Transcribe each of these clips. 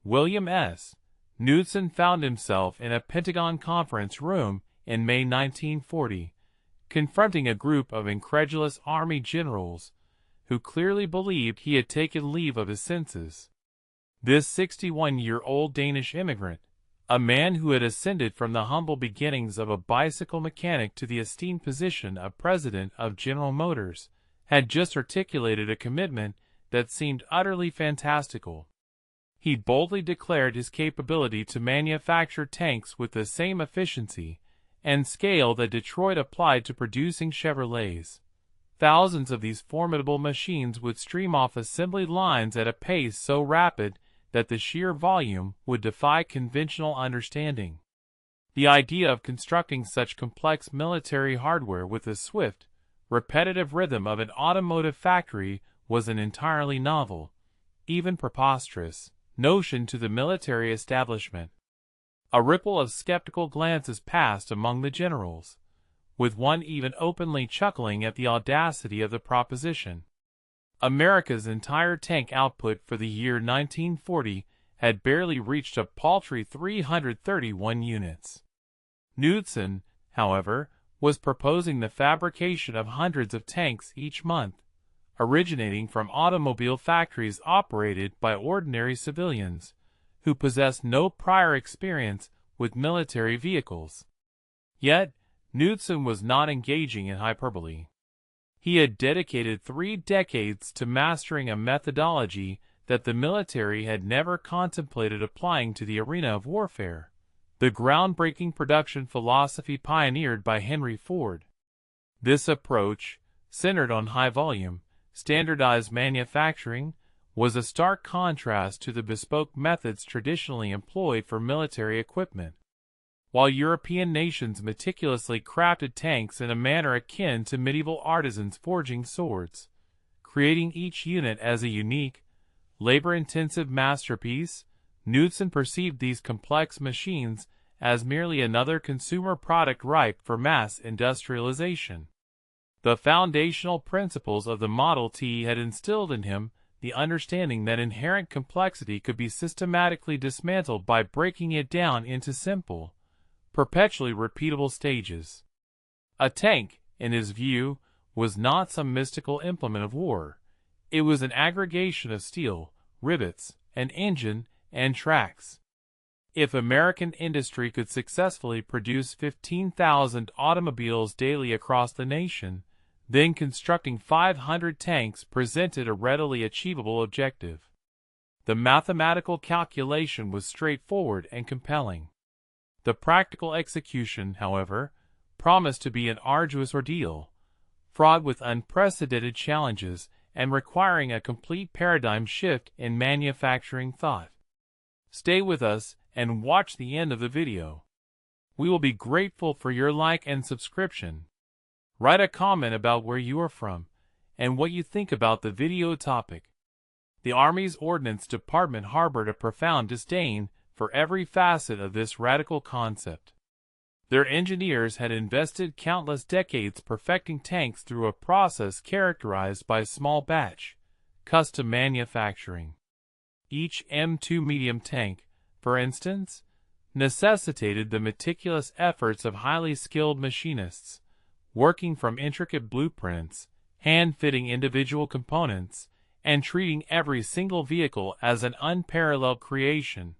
William S. Knudsen found himself in a Pentagon conference room in May 1940, confronting a group of incredulous Army generals who clearly believed he had taken leave of his senses. This 61-year-old Danish immigrant, a man who had ascended from the humble beginnings of a bicycle mechanic to the esteemed position of president of General Motors, had just articulated a commitment that seemed utterly fantastical. He boldly declared his capability to manufacture tanks with the same efficiency and scale that Detroit applied to producing Chevrolets. Thousands of these formidable machines would stream off assembly lines at a pace so rapid that the sheer volume would defy conventional understanding. The idea of constructing such complex military hardware with the swift, repetitive rhythm of an automotive factory was an entirely novel, even preposterous, notion to the military establishment. A ripple of skeptical glances passed among the generals, with one even openly chuckling at the audacity of the proposition. America's entire tank output for the year 1940 had barely reached a paltry 331 units. Knudsen, however, was proposing the fabrication of hundreds of tanks each month, originating from automobile factories operated by ordinary civilians, who possessed no prior experience with military vehicles. Yet, Knudsen was not engaging in hyperbole. He had dedicated 3 decades to mastering a methodology that the military had never contemplated applying to the arena of warfare, the groundbreaking production philosophy pioneered by Henry Ford. This approach, centered on high-volume, standardized manufacturing, was a stark contrast to the bespoke methods traditionally employed for military equipment. While European nations meticulously crafted tanks in a manner akin to medieval artisans forging swords, creating each unit as a unique, labor-intensive masterpiece, Knudsen perceived these complex machines as merely another consumer product ripe for mass industrialization. The foundational principles of the Model T had instilled in him the understanding that inherent complexity could be systematically dismantled by breaking it down into simple, perpetually repeatable stages. A tank, in his view, was not some mystical implement of war. It was an aggregation of steel, rivets, an engine, and tracks. If American industry could successfully produce 15,000 automobiles daily across the nation, then constructing 500 tanks presented a readily achievable objective. The mathematical calculation was straightforward and compelling. The practical execution, however, promised to be an arduous ordeal, fraught with unprecedented challenges and requiring a complete paradigm shift in manufacturing thought. Stay with us and watch the end of the video. We will be grateful for your like and subscription. Write a comment about where you are from and what you think about the video topic. The Army's Ordnance Department harbored a profound disdain for every facet of this radical concept. Their engineers had invested countless decades perfecting tanks through a process characterized by small batch, custom manufacturing. Each M2 medium tank, for instance, necessitated the meticulous efforts of highly skilled machinists, working from intricate blueprints, hand-fitting individual components, and treating every single vehicle as an unparalleled creation.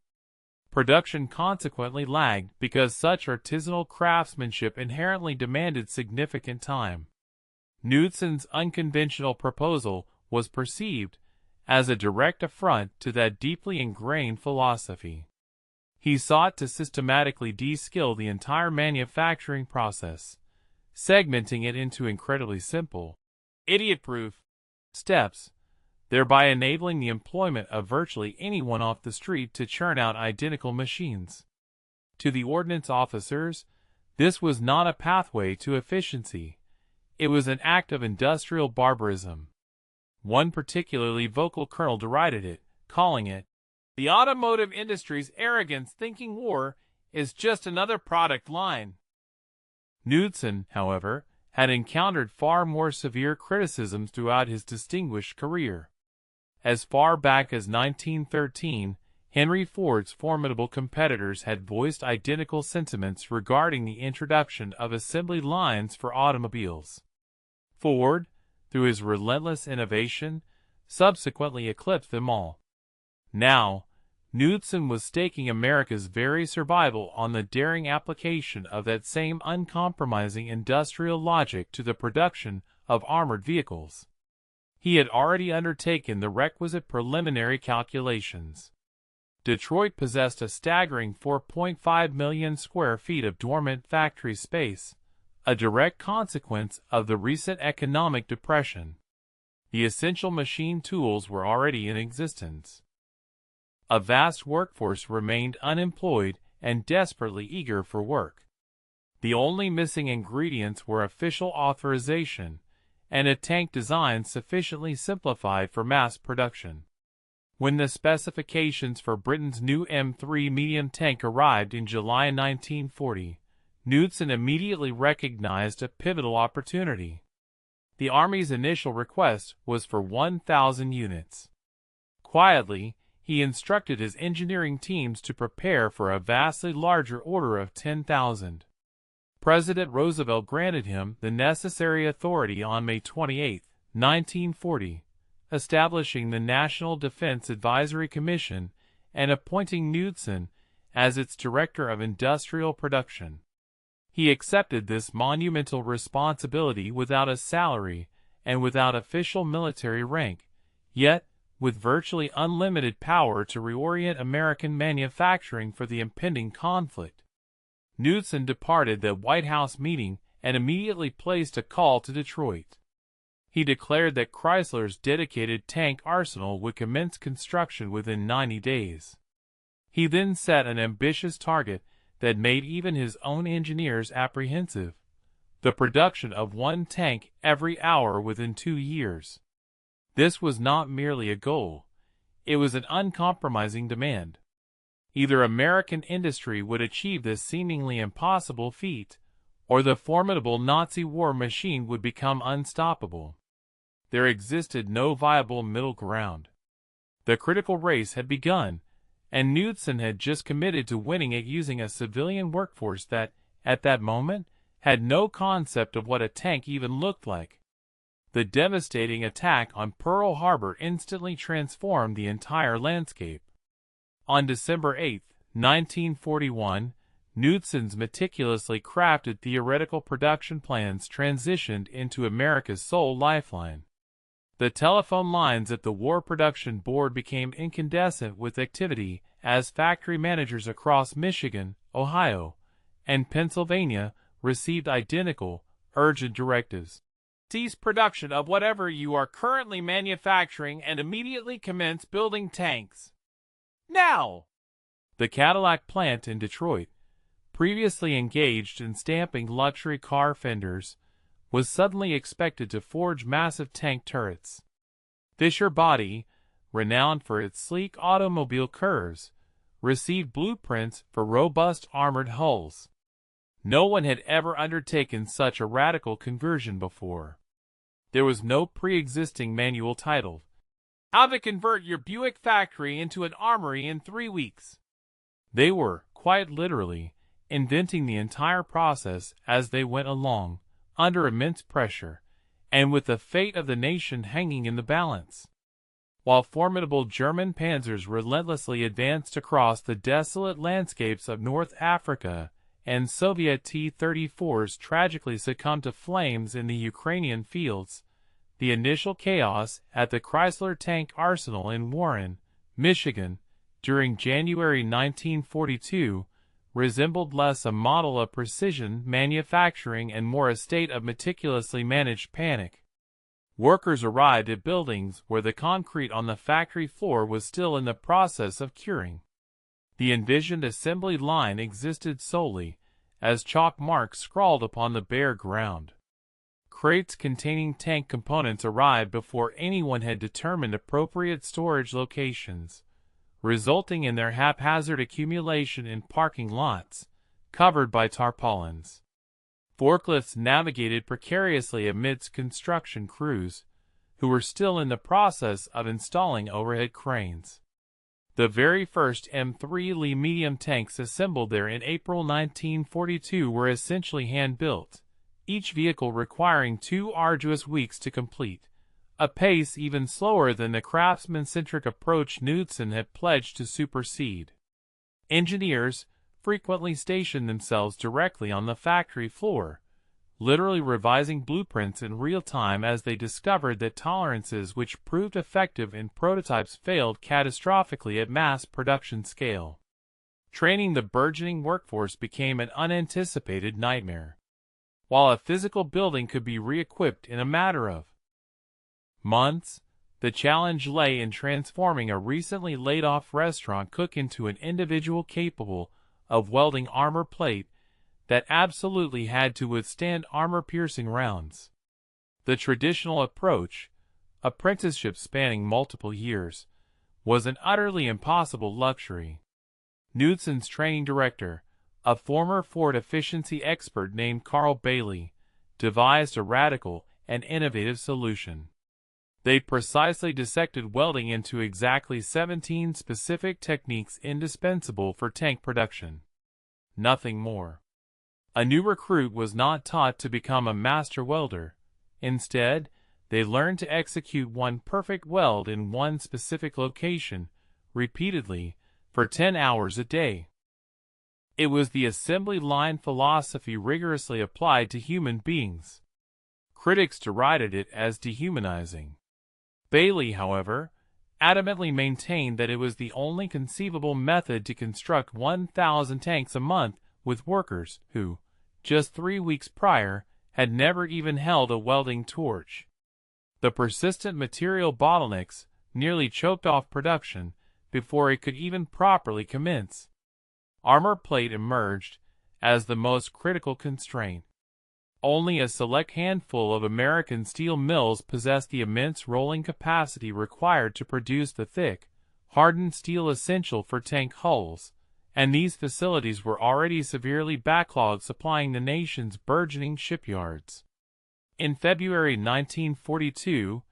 Production consequently lagged because such artisanal craftsmanship inherently demanded significant time. Knudsen's unconventional proposal was perceived as a direct affront to that deeply ingrained philosophy. He sought to systematically de-skill the entire manufacturing process, segmenting it into incredibly simple, idiot-proof steps, thereby enabling the employment of virtually anyone off the street to churn out identical machines. To the ordnance officers, this was not a pathway to efficiency. It was an act of industrial barbarism. One particularly vocal colonel derided it, calling it, "The automotive industry's arrogance thinking war is just another product line." Knudsen, however, had encountered far more severe criticisms throughout his distinguished career. As far back as 1913, Henry Ford's formidable competitors had voiced identical sentiments regarding the introduction of assembly lines for automobiles. Ford, through his relentless innovation, subsequently eclipsed them all. Now, Knudsen was staking America's very survival on the daring application of that same uncompromising industrial logic to the production of armored vehicles. He had already undertaken the requisite preliminary calculations. Detroit possessed a staggering 4.5 million square feet of dormant factory space, a direct consequence of the recent economic depression. The essential machine tools were already in existence. A vast workforce remained unemployed and desperately eager for work. The only missing ingredients were official authorization and a tank design sufficiently simplified for mass production. When the specifications for Britain's new M3 medium tank arrived in July 1940, Knudsen immediately recognized a pivotal opportunity. The Army's initial request was for 1,000 units. Quietly, he instructed his engineering teams to prepare for a vastly larger order of 10,000. President Roosevelt granted him the necessary authority on May 28, 1940, establishing the National Defense Advisory Commission and appointing Knudsen as its Director of Industrial Production. He accepted this monumental responsibility without a salary and without official military rank, yet with virtually unlimited power to reorient American manufacturing for the impending conflict. Knudsen departed the White House meeting and immediately placed a call to Detroit. He declared that Chrysler's dedicated tank arsenal would commence construction within 90 days. He then set an ambitious target that made even his own engineers apprehensive: the production of one tank every hour within 2 years. This was not merely a goal, it was an uncompromising demand. Either American industry would achieve this seemingly impossible feat, or the formidable Nazi war machine would become unstoppable. There existed no viable middle ground. The critical race had begun, and Knudsen had just committed to winning it using a civilian workforce that, at that moment, had no concept of what a tank even looked like. The devastating attack on Pearl Harbor instantly transformed the entire landscape. On December 8, 1941, Knudsen's meticulously crafted theoretical production plans transitioned into America's sole lifeline. The telephone lines at the War Production Board became incandescent with activity as factory managers across Michigan, Ohio, and Pennsylvania received identical, urgent directives. Cease production of whatever you are currently manufacturing and immediately commence building tanks. Now! The Cadillac plant in Detroit, previously engaged in stamping luxury car fenders, was suddenly expected to forge massive tank turrets. Fisher Body, renowned for its sleek automobile curves, received blueprints for robust armored hulls. No one had ever undertaken such a radical conversion before. There was no pre-existing manual titled, "How to Convert Your Buick Factory into an Armory in 3 Weeks." They were, quite literally, inventing the entire process as they went along, under immense pressure, and with the fate of the nation hanging in the balance. While formidable German panzers relentlessly advanced across the desolate landscapes of North Africa, and Soviet T-34s tragically succumbed to flames in the Ukrainian fields, the initial chaos at the Chrysler Tank Arsenal in Warren, Michigan, during January 1942, resembled less a model of precision manufacturing and more a state of meticulously managed panic. Workers arrived at buildings where the concrete on the factory floor was still in the process of curing. The envisioned assembly line existed solely as chalk marks scrawled upon the bare ground. Crates containing tank components arrived before anyone had determined appropriate storage locations, resulting in their haphazard accumulation in parking lots, covered by tarpaulins. Forklifts navigated precariously amidst construction crews, who were still in the process of installing overhead cranes. The very first M3 Lee medium tanks assembled there in April 1942 were essentially hand-built, each vehicle requiring 2 arduous weeks to complete, a pace even slower than the craftsman-centric approach Knudsen had pledged to supersede. Engineers frequently stationed themselves directly on the factory floor, literally revising blueprints in real time as they discovered that tolerances which proved effective in prototypes failed catastrophically at mass production scale. Training the burgeoning workforce became an unanticipated nightmare. While a physical building could be re-equipped in a matter of months, the challenge lay in transforming a recently laid-off restaurant cook into an individual capable of welding armor plate that absolutely had to withstand armor-piercing rounds. The traditional approach, apprenticeship spanning multiple years, was an utterly impossible luxury. Knudsen's training director, a former Ford efficiency expert named Carl Bailey, devised a radical and innovative solution. They precisely dissected welding into exactly 17 specific techniques indispensable for tank production. Nothing more. A new recruit was not taught to become a master welder. Instead, they learned to execute one perfect weld in one specific location, repeatedly, for 10 hours a day. It was the assembly line philosophy rigorously applied to human beings. Critics derided it as dehumanizing. Bailey, however, adamantly maintained that it was the only conceivable method to construct 1,000 tanks a month with workers who, just 3 weeks prior, had never even held a welding torch. The persistent material bottlenecks nearly choked off production before it could even properly commence. Armor plate emerged as the most critical constraint. Only a select handful of American steel mills possessed the immense rolling capacity required to produce the thick, hardened steel essential for tank hulls, and these facilities were already severely backlogged supplying the nation's burgeoning shipyards. In February 1942,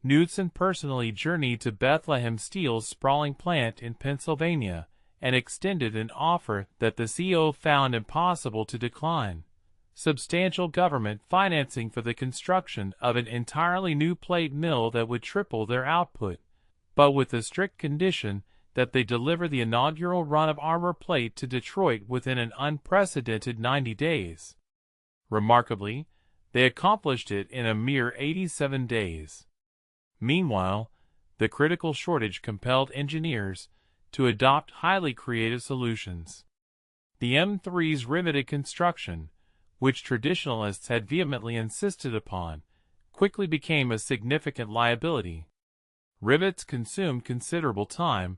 Knudsen personally journeyed to Bethlehem Steel's sprawling plant in Pennsylvania and extended an offer that the CO found impossible to decline: substantial government financing for the construction of an entirely new plate mill that would triple their output, but with the strict condition that they deliver the inaugural run of armor plate to Detroit within an unprecedented 90 days. Remarkably, they accomplished it in a mere 87 days. Meanwhile, the critical shortage compelled engineers to adopt highly creative solutions. The M3's riveted construction, which traditionalists had vehemently insisted upon, quickly became a significant liability. Rivets consumed considerable time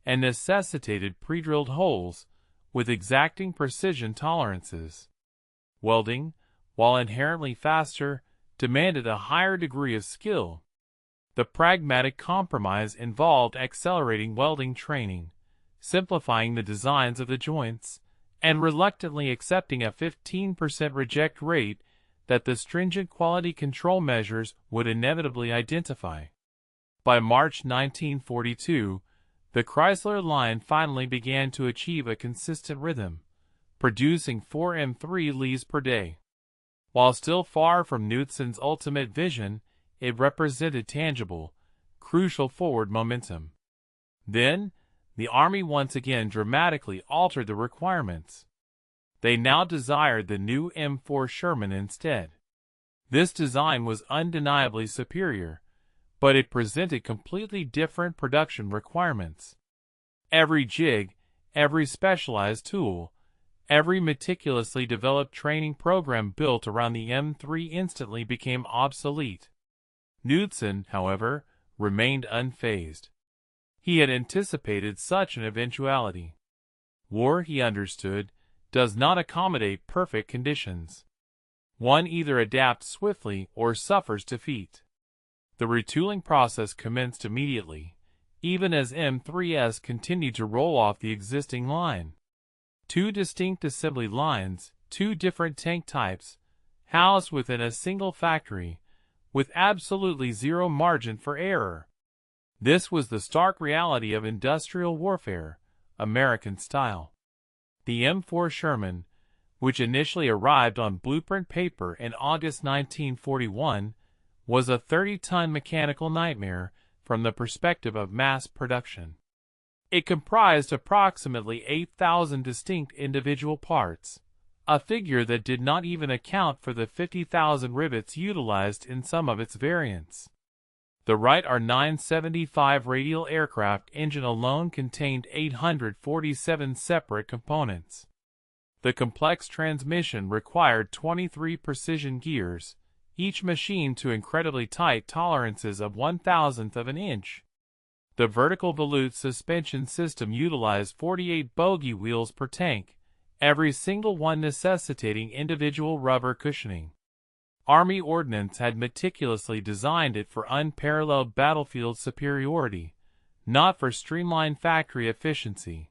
and necessitated pre-drilled holes with exacting precision tolerances. Welding, while inherently faster, demanded a higher degree of skill. The pragmatic compromise involved accelerating welding training, simplifying the designs of the joints, and reluctantly accepting a 15% reject rate that the stringent quality control measures would inevitably identify. By March 1942, the Chrysler line finally began to achieve a consistent rhythm, producing 4 M3 Lees per day. While still far from Knudsen's ultimate vision, it represented tangible, crucial forward momentum. Then, the Army once again dramatically altered the requirements. They now desired the new M4 Sherman instead. This design was undeniably superior, but it presented completely different production requirements. Every jig, every specialized tool, every meticulously developed training program built around the M3 instantly became obsolete. Knudsen, however, remained unfazed. He had anticipated such an eventuality. War, he understood, does not accommodate perfect conditions. One either adapts swiftly or suffers defeat. The retooling process commenced immediately, even as M3s continued to roll off the existing line. 2 distinct assembly lines, 2 different tank types, housed within a single factory, with absolutely zero margin for error. This was the stark reality of industrial warfare, American style. The M4 Sherman, which initially arrived on blueprint paper in August 1941, was a 30-ton mechanical nightmare from the perspective of mass production. It comprised approximately 8,000 distinct individual parts, a figure that did not even account for the 50,000 rivets utilized in some of its variants. The Wright R-975 radial aircraft engine alone contained 847 separate components. The complex transmission required 23 precision gears, each machined to incredibly tight tolerances of 1/1000th of an inch. The vertical volute suspension system utilized 48 bogie wheels per tank, every single one necessitating individual rubber cushioning. Army Ordnance had meticulously designed it for unparalleled battlefield superiority, not for streamlined factory efficiency.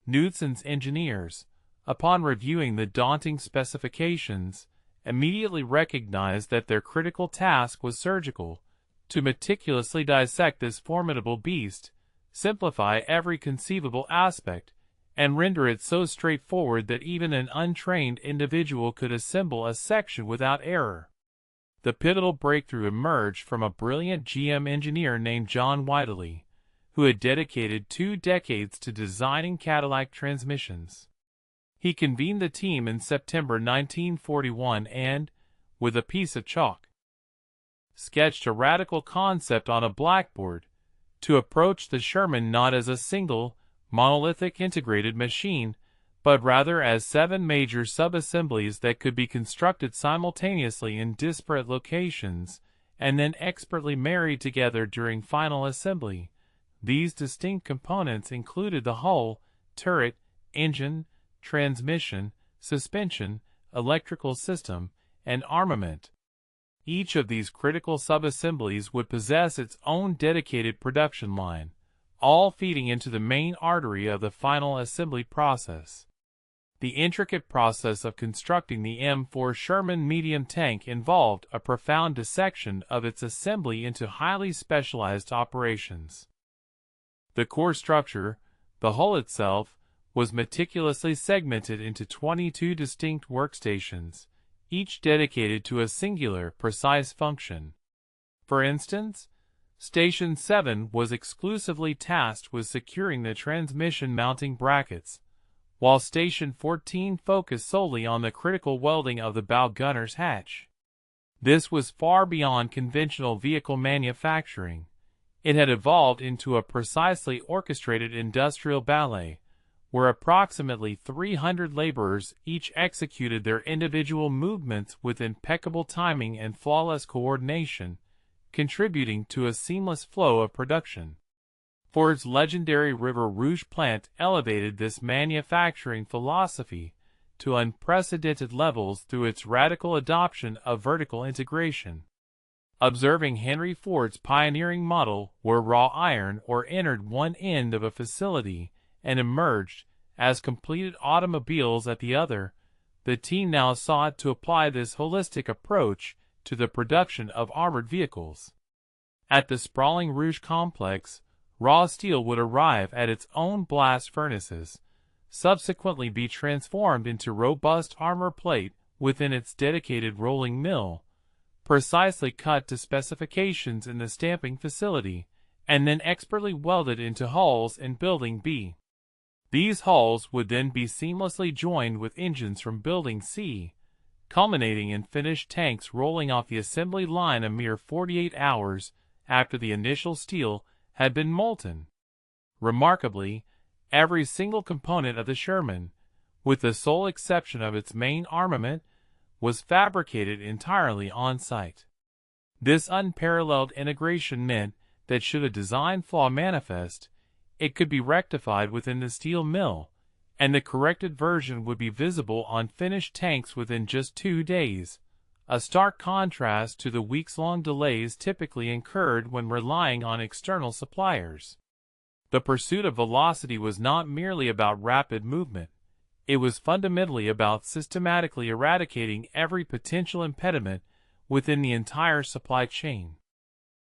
Knudsen's engineers, upon reviewing the daunting specifications, immediately recognized that their critical task was surgical: to meticulously dissect this formidable beast, simplify every conceivable aspect, and render it so straightforward that even an untrained individual could assemble a section without error. The pivotal breakthrough emerged from a brilliant GM engineer named John Whiteley, who had dedicated 2 decades to designing Cadillac transmissions. He convened the team in September 1941 and, with a piece of chalk, sketched a radical concept on a blackboard to approach the Sherman not as a single, monolithic integrated machine, but rather as 7 major sub-assemblies that could be constructed simultaneously in disparate locations and then expertly married together during final assembly. These distinct components included the hull, turret, engine, transmission, suspension, electrical system, and armament. Each of these critical sub-assemblies would possess its own dedicated production line, all feeding into the main artery of the final assembly process. The intricate process of constructing the M4 Sherman medium tank involved a profound dissection of its assembly into highly specialized operations. The core structure, the hull itself, was meticulously segmented into 22 distinct workstations, each dedicated to a singular, precise function. For instance, Station 7 was exclusively tasked with securing the transmission mounting brackets, while Station 14 focused solely on the critical welding of the bow gunner's hatch. This was far beyond conventional vehicle manufacturing. It had evolved into a precisely orchestrated industrial ballet, where approximately 300 laborers each executed their individual movements with impeccable timing and flawless coordination, contributing to a seamless flow of production. Ford's legendary River Rouge plant elevated this manufacturing philosophy to unprecedented levels through its radical adoption of vertical integration. Observing Henry Ford's pioneering model where raw iron ore entered one end of a facility and emerged as completed automobiles at the other, the team now sought to apply this holistic approach to the production of armored vehicles. At the sprawling Rouge complex, raw steel would arrive at its own blast furnaces, subsequently be transformed into robust armor plate within its dedicated rolling mill, precisely cut to specifications in the stamping facility, and then expertly welded into hulls in Building B. These hulls would then be seamlessly joined with engines from Building C, culminating in finished tanks rolling off the assembly line a mere 48 hours after the initial steel had been molten. Remarkably, every single component of the Sherman, with the sole exception of its main armament, was fabricated entirely on-site. This unparalleled integration meant that should a design flaw manifest, it could be rectified within the steel mill, and the corrected version would be visible on finished tanks within just 2 days, a stark contrast to the weeks-long delays typically incurred when relying on external suppliers. The pursuit of velocity was not merely about rapid movement. It was fundamentally about systematically eradicating every potential impediment within the entire supply chain.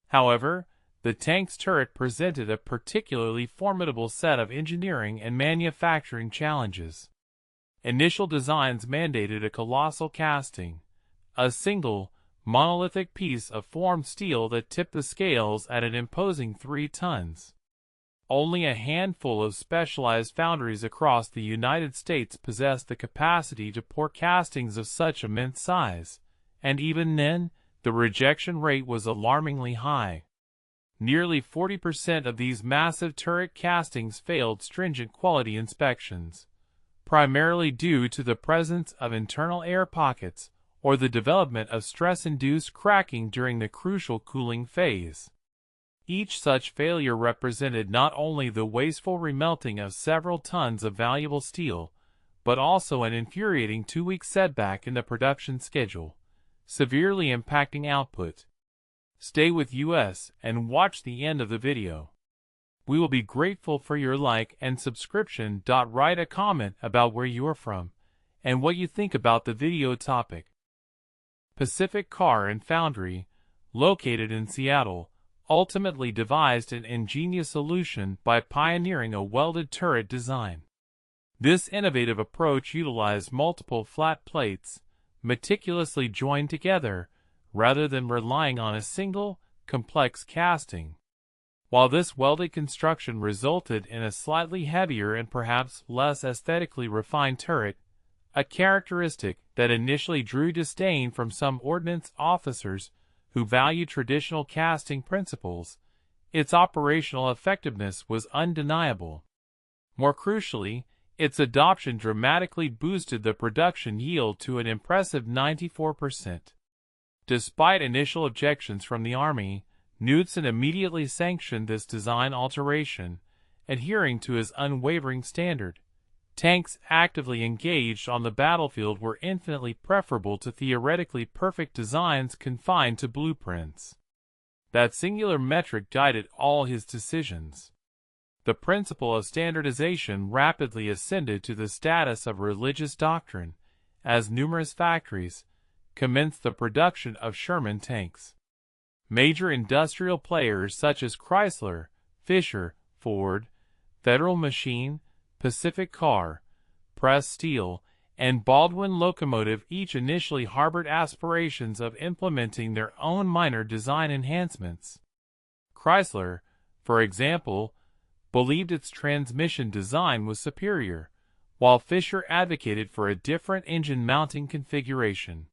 However, the tank's turret presented a particularly formidable set of engineering and manufacturing challenges. Initial designs mandated a colossal casting, a single, monolithic piece of formed steel that tipped the scales at an imposing 3 tons. Only a handful of specialized foundries across the United States possessed the capacity to pour castings of such immense size, and even then, the rejection rate was alarmingly high. Nearly 40% of these massive turret castings failed stringent quality inspections, primarily due to the presence of internal air pockets or the development of stress-induced cracking during the crucial cooling phase. Each such failure represented not only the wasteful remelting of several tons of valuable steel, but also an infuriating 2-week setback in the production schedule, severely impacting output. Stay with us and watch the end of the video. We will be grateful for your like and subscription. Write a comment about where you are from and what you think about the video topic. Pacific Car and Foundry, located in Seattle, ultimately devised an ingenious solution by pioneering a welded turret design. This innovative approach utilized multiple flat plates, meticulously joined together, rather than relying on a single, complex casting. While this welded construction resulted in a slightly heavier and perhaps less aesthetically refined turret, a characteristic that initially drew disdain from some ordnance officers who value traditional casting principles, its operational effectiveness was undeniable. More crucially, its adoption dramatically boosted the production yield to an impressive 94%. Despite initial objections from the Army, Knudsen immediately sanctioned this design alteration, adhering to his unwavering standard. Tanks actively engaged on the battlefield were infinitely preferable to theoretically perfect designs confined to blueprints. That singular metric guided all his decisions. The principle of standardization rapidly ascended to the status of religious doctrine, as numerous factories commenced the production of Sherman tanks. Major industrial players such as Chrysler, Fisher, Ford, Federal Machine, Pacific Car, Press Steel, and Baldwin Locomotive each initially harbored aspirations of implementing their own minor design enhancements. Chrysler, for example, believed its transmission design was superior, while Fisher advocated for a different engine mounting configuration.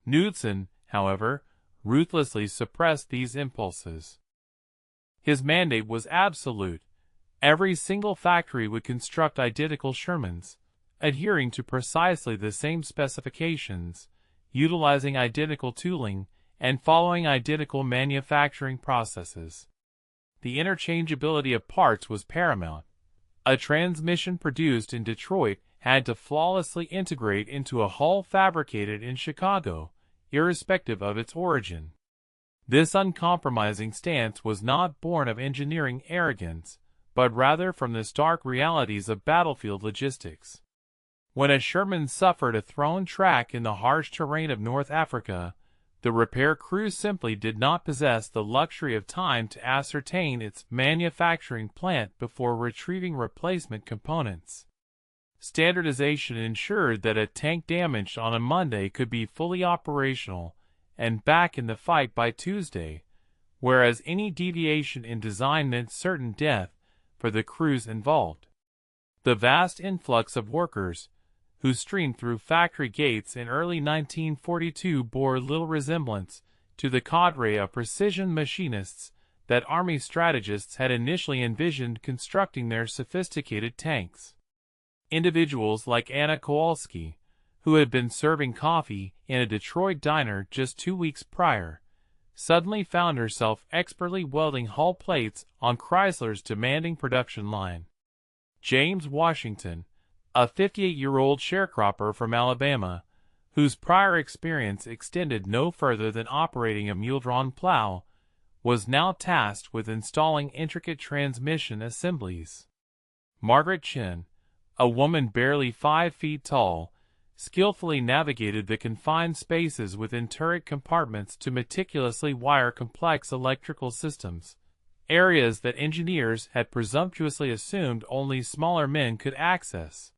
Knudsen, however, ruthlessly suppressed these impulses. His mandate was absolute. Every single factory would construct identical Shermans, adhering to precisely the same specifications, utilizing identical tooling, and following identical manufacturing processes. The interchangeability of parts was paramount. A transmission produced in Detroit had to flawlessly integrate into a hull fabricated in Chicago, irrespective of its origin. This uncompromising stance was not born of engineering arrogance, but rather from the stark realities of battlefield logistics. When a Sherman suffered a thrown track in the harsh terrain of North Africa, the repair crew simply did not possess the luxury of time to ascertain its manufacturing plant before retrieving replacement components. Standardization ensured that a tank damaged on a Monday could be fully operational and back in the fight by Tuesday, whereas any deviation in design meant certain death for the crews involved. The vast influx of workers who streamed through factory gates in early 1942 bore little resemblance to the cadre of precision machinists that Army strategists had initially envisioned constructing their sophisticated tanks. Individuals like Anna Kowalski, who had been serving coffee in a Detroit diner just 2 weeks prior, suddenly found herself expertly welding hull plates on Chrysler's demanding production line. James Washington, a 58-year-old sharecropper from Alabama, whose prior experience extended no further than operating a mule-drawn plow, was now tasked with installing intricate transmission assemblies. Margaret Chen, a woman barely 5 feet tall, skillfully navigated the confined spaces within turret compartments to meticulously wire complex electrical systems, areas that engineers had presumptuously assumed only smaller men could access.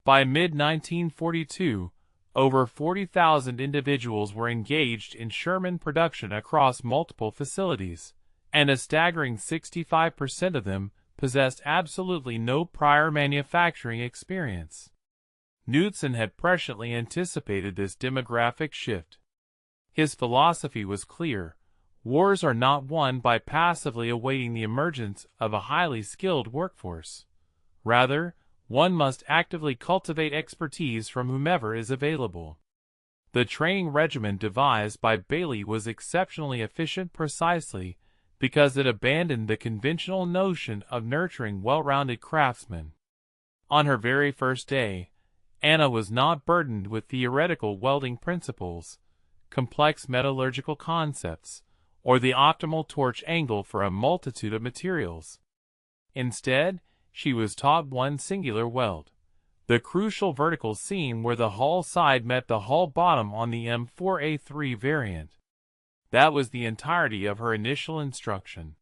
By mid-1942, over 40,000 individuals were engaged in Sherman production across multiple facilities, and a staggering 65% of them possessed absolutely no prior manufacturing experience. Knudsen had presciently anticipated this demographic shift. His philosophy was clear: wars are not won by passively awaiting the emergence of a highly skilled workforce. Rather, one must actively cultivate expertise from whomever is available. The training regimen devised by Bailey was exceptionally efficient precisely because it abandoned the conventional notion of nurturing well-rounded craftsmen. On her very first day, Anna was not burdened with theoretical welding principles, complex metallurgical concepts, or the optimal torch angle for a multitude of materials. Instead, she was taught one singular weld, the crucial vertical seam where the hull side met the hull bottom on the M4A3 variant. That was the entirety of her initial instruction.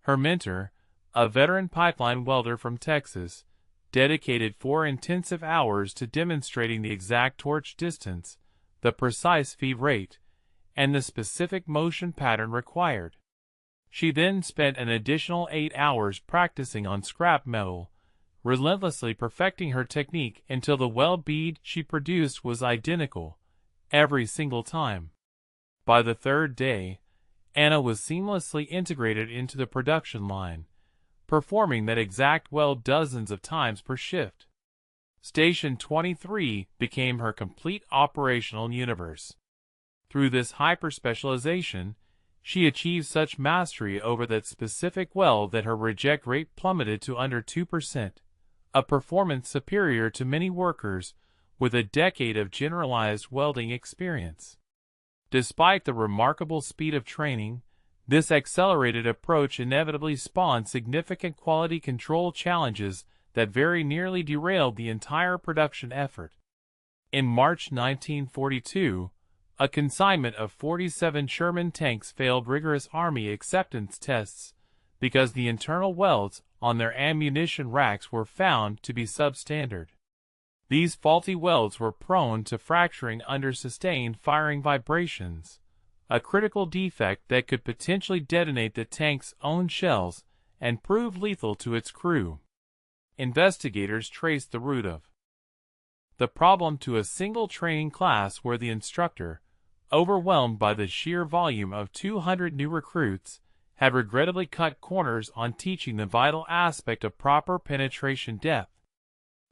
Her mentor, a veteran pipeline welder from Texas, dedicated 4 intensive hours to demonstrating the exact torch distance, the precise feed rate, and the specific motion pattern required. She then spent an additional 8 hours practicing on scrap metal, relentlessly perfecting her technique until the weld bead she produced was identical, every single time. By the third day, Anna was seamlessly integrated into the production line, performing that exact weld dozens of times per shift. Station 23 became her complete operational universe. Through this hyper-specialization, she achieved such mastery over that specific weld that her reject rate plummeted to under 2%, a performance superior to many workers with a decade of generalized welding experience. Despite the remarkable speed of training, this accelerated approach inevitably spawned significant quality control challenges that very nearly derailed the entire production effort. In March 1942, a consignment of 47 Sherman tanks failed rigorous Army acceptance tests because the internal welds on their ammunition racks were found to be substandard. These faulty welds were prone to fracturing under sustained firing vibrations, a critical defect that could potentially detonate the tank's own shells and prove lethal to its crew. Investigators traced the root of the problem to a single training class where the instructor, overwhelmed by the sheer volume of 200 new recruits, had regrettably cut corners on teaching the vital aspect of proper penetration depth.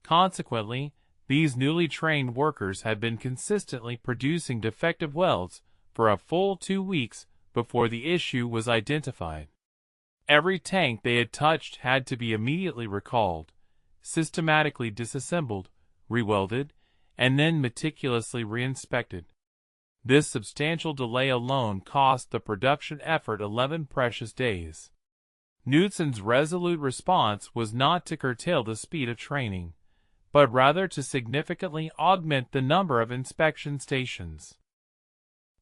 Consequently, these newly trained workers had been consistently producing defective welds for a full 2 weeks before the issue was identified. Every tank they had touched had to be immediately recalled, systematically disassembled, rewelded, and then meticulously reinspected. This substantial delay alone cost the production effort 11 precious days. Knudsen's resolute response was not to curtail the speed of training, but rather to significantly augment the number of inspection stations.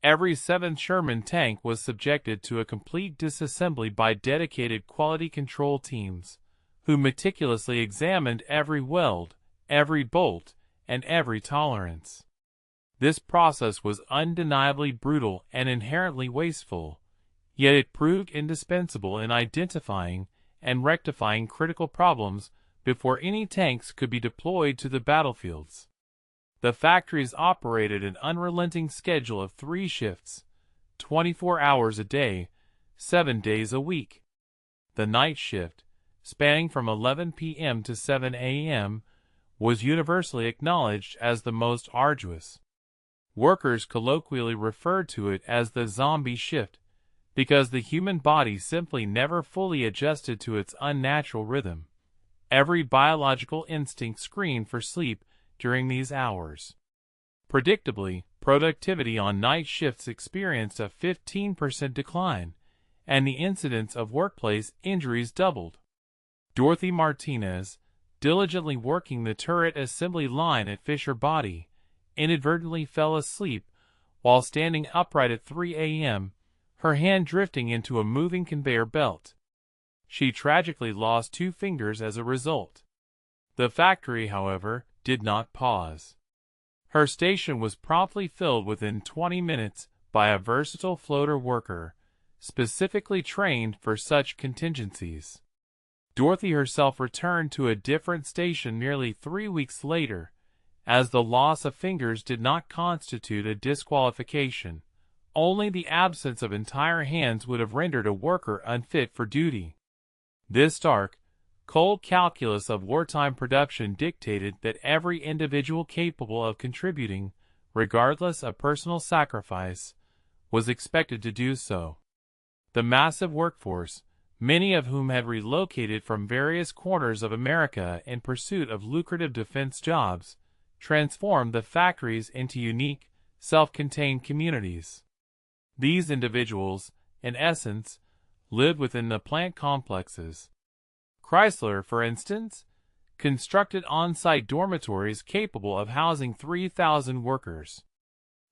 Every 7th Sherman tank was subjected to a complete disassembly by dedicated quality control teams, who meticulously examined every weld, every bolt, and every tolerance. This process was undeniably brutal and inherently wasteful, yet it proved indispensable in identifying and rectifying critical problems before any tanks could be deployed to the battlefields. The factories operated an unrelenting schedule of 3 shifts, 24 hours a day, 7 days a week. The night shift, spanning from 11 p.m. to 7 a.m., was universally acknowledged as the most arduous. Workers colloquially referred to it as the zombie shift, because the human body simply never fully adjusted to its unnatural rhythm. Every biological instinct screamed for sleep during these hours. Predictably, productivity on night shifts experienced a 15% decline, and the incidence of workplace injuries doubled. Dorothy Martinez, diligently working the turret assembly line at Fisher Body, inadvertently fell asleep while standing upright at 3 a.m., her hand drifting into a moving conveyor belt. She tragically lost 2 fingers as a result. The factory, however, did not pause. Her station was promptly filled within 20 minutes by a versatile floater worker, specifically trained for such contingencies. Dorothy herself returned to a different station nearly 3 weeks later, as the loss of fingers did not constitute a disqualification. Only the absence of entire hands would have rendered a worker unfit for duty. This stark, cold calculus of wartime production dictated that every individual capable of contributing, regardless of personal sacrifice, was expected to do so. The massive workforce, many of whom had relocated from various corners of America in pursuit of lucrative defense jobs, transformed the factories into unique, self-contained communities. These individuals, in essence, lived within the plant complexes. Chrysler, for instance, constructed on-site dormitories capable of housing 3,000 workers.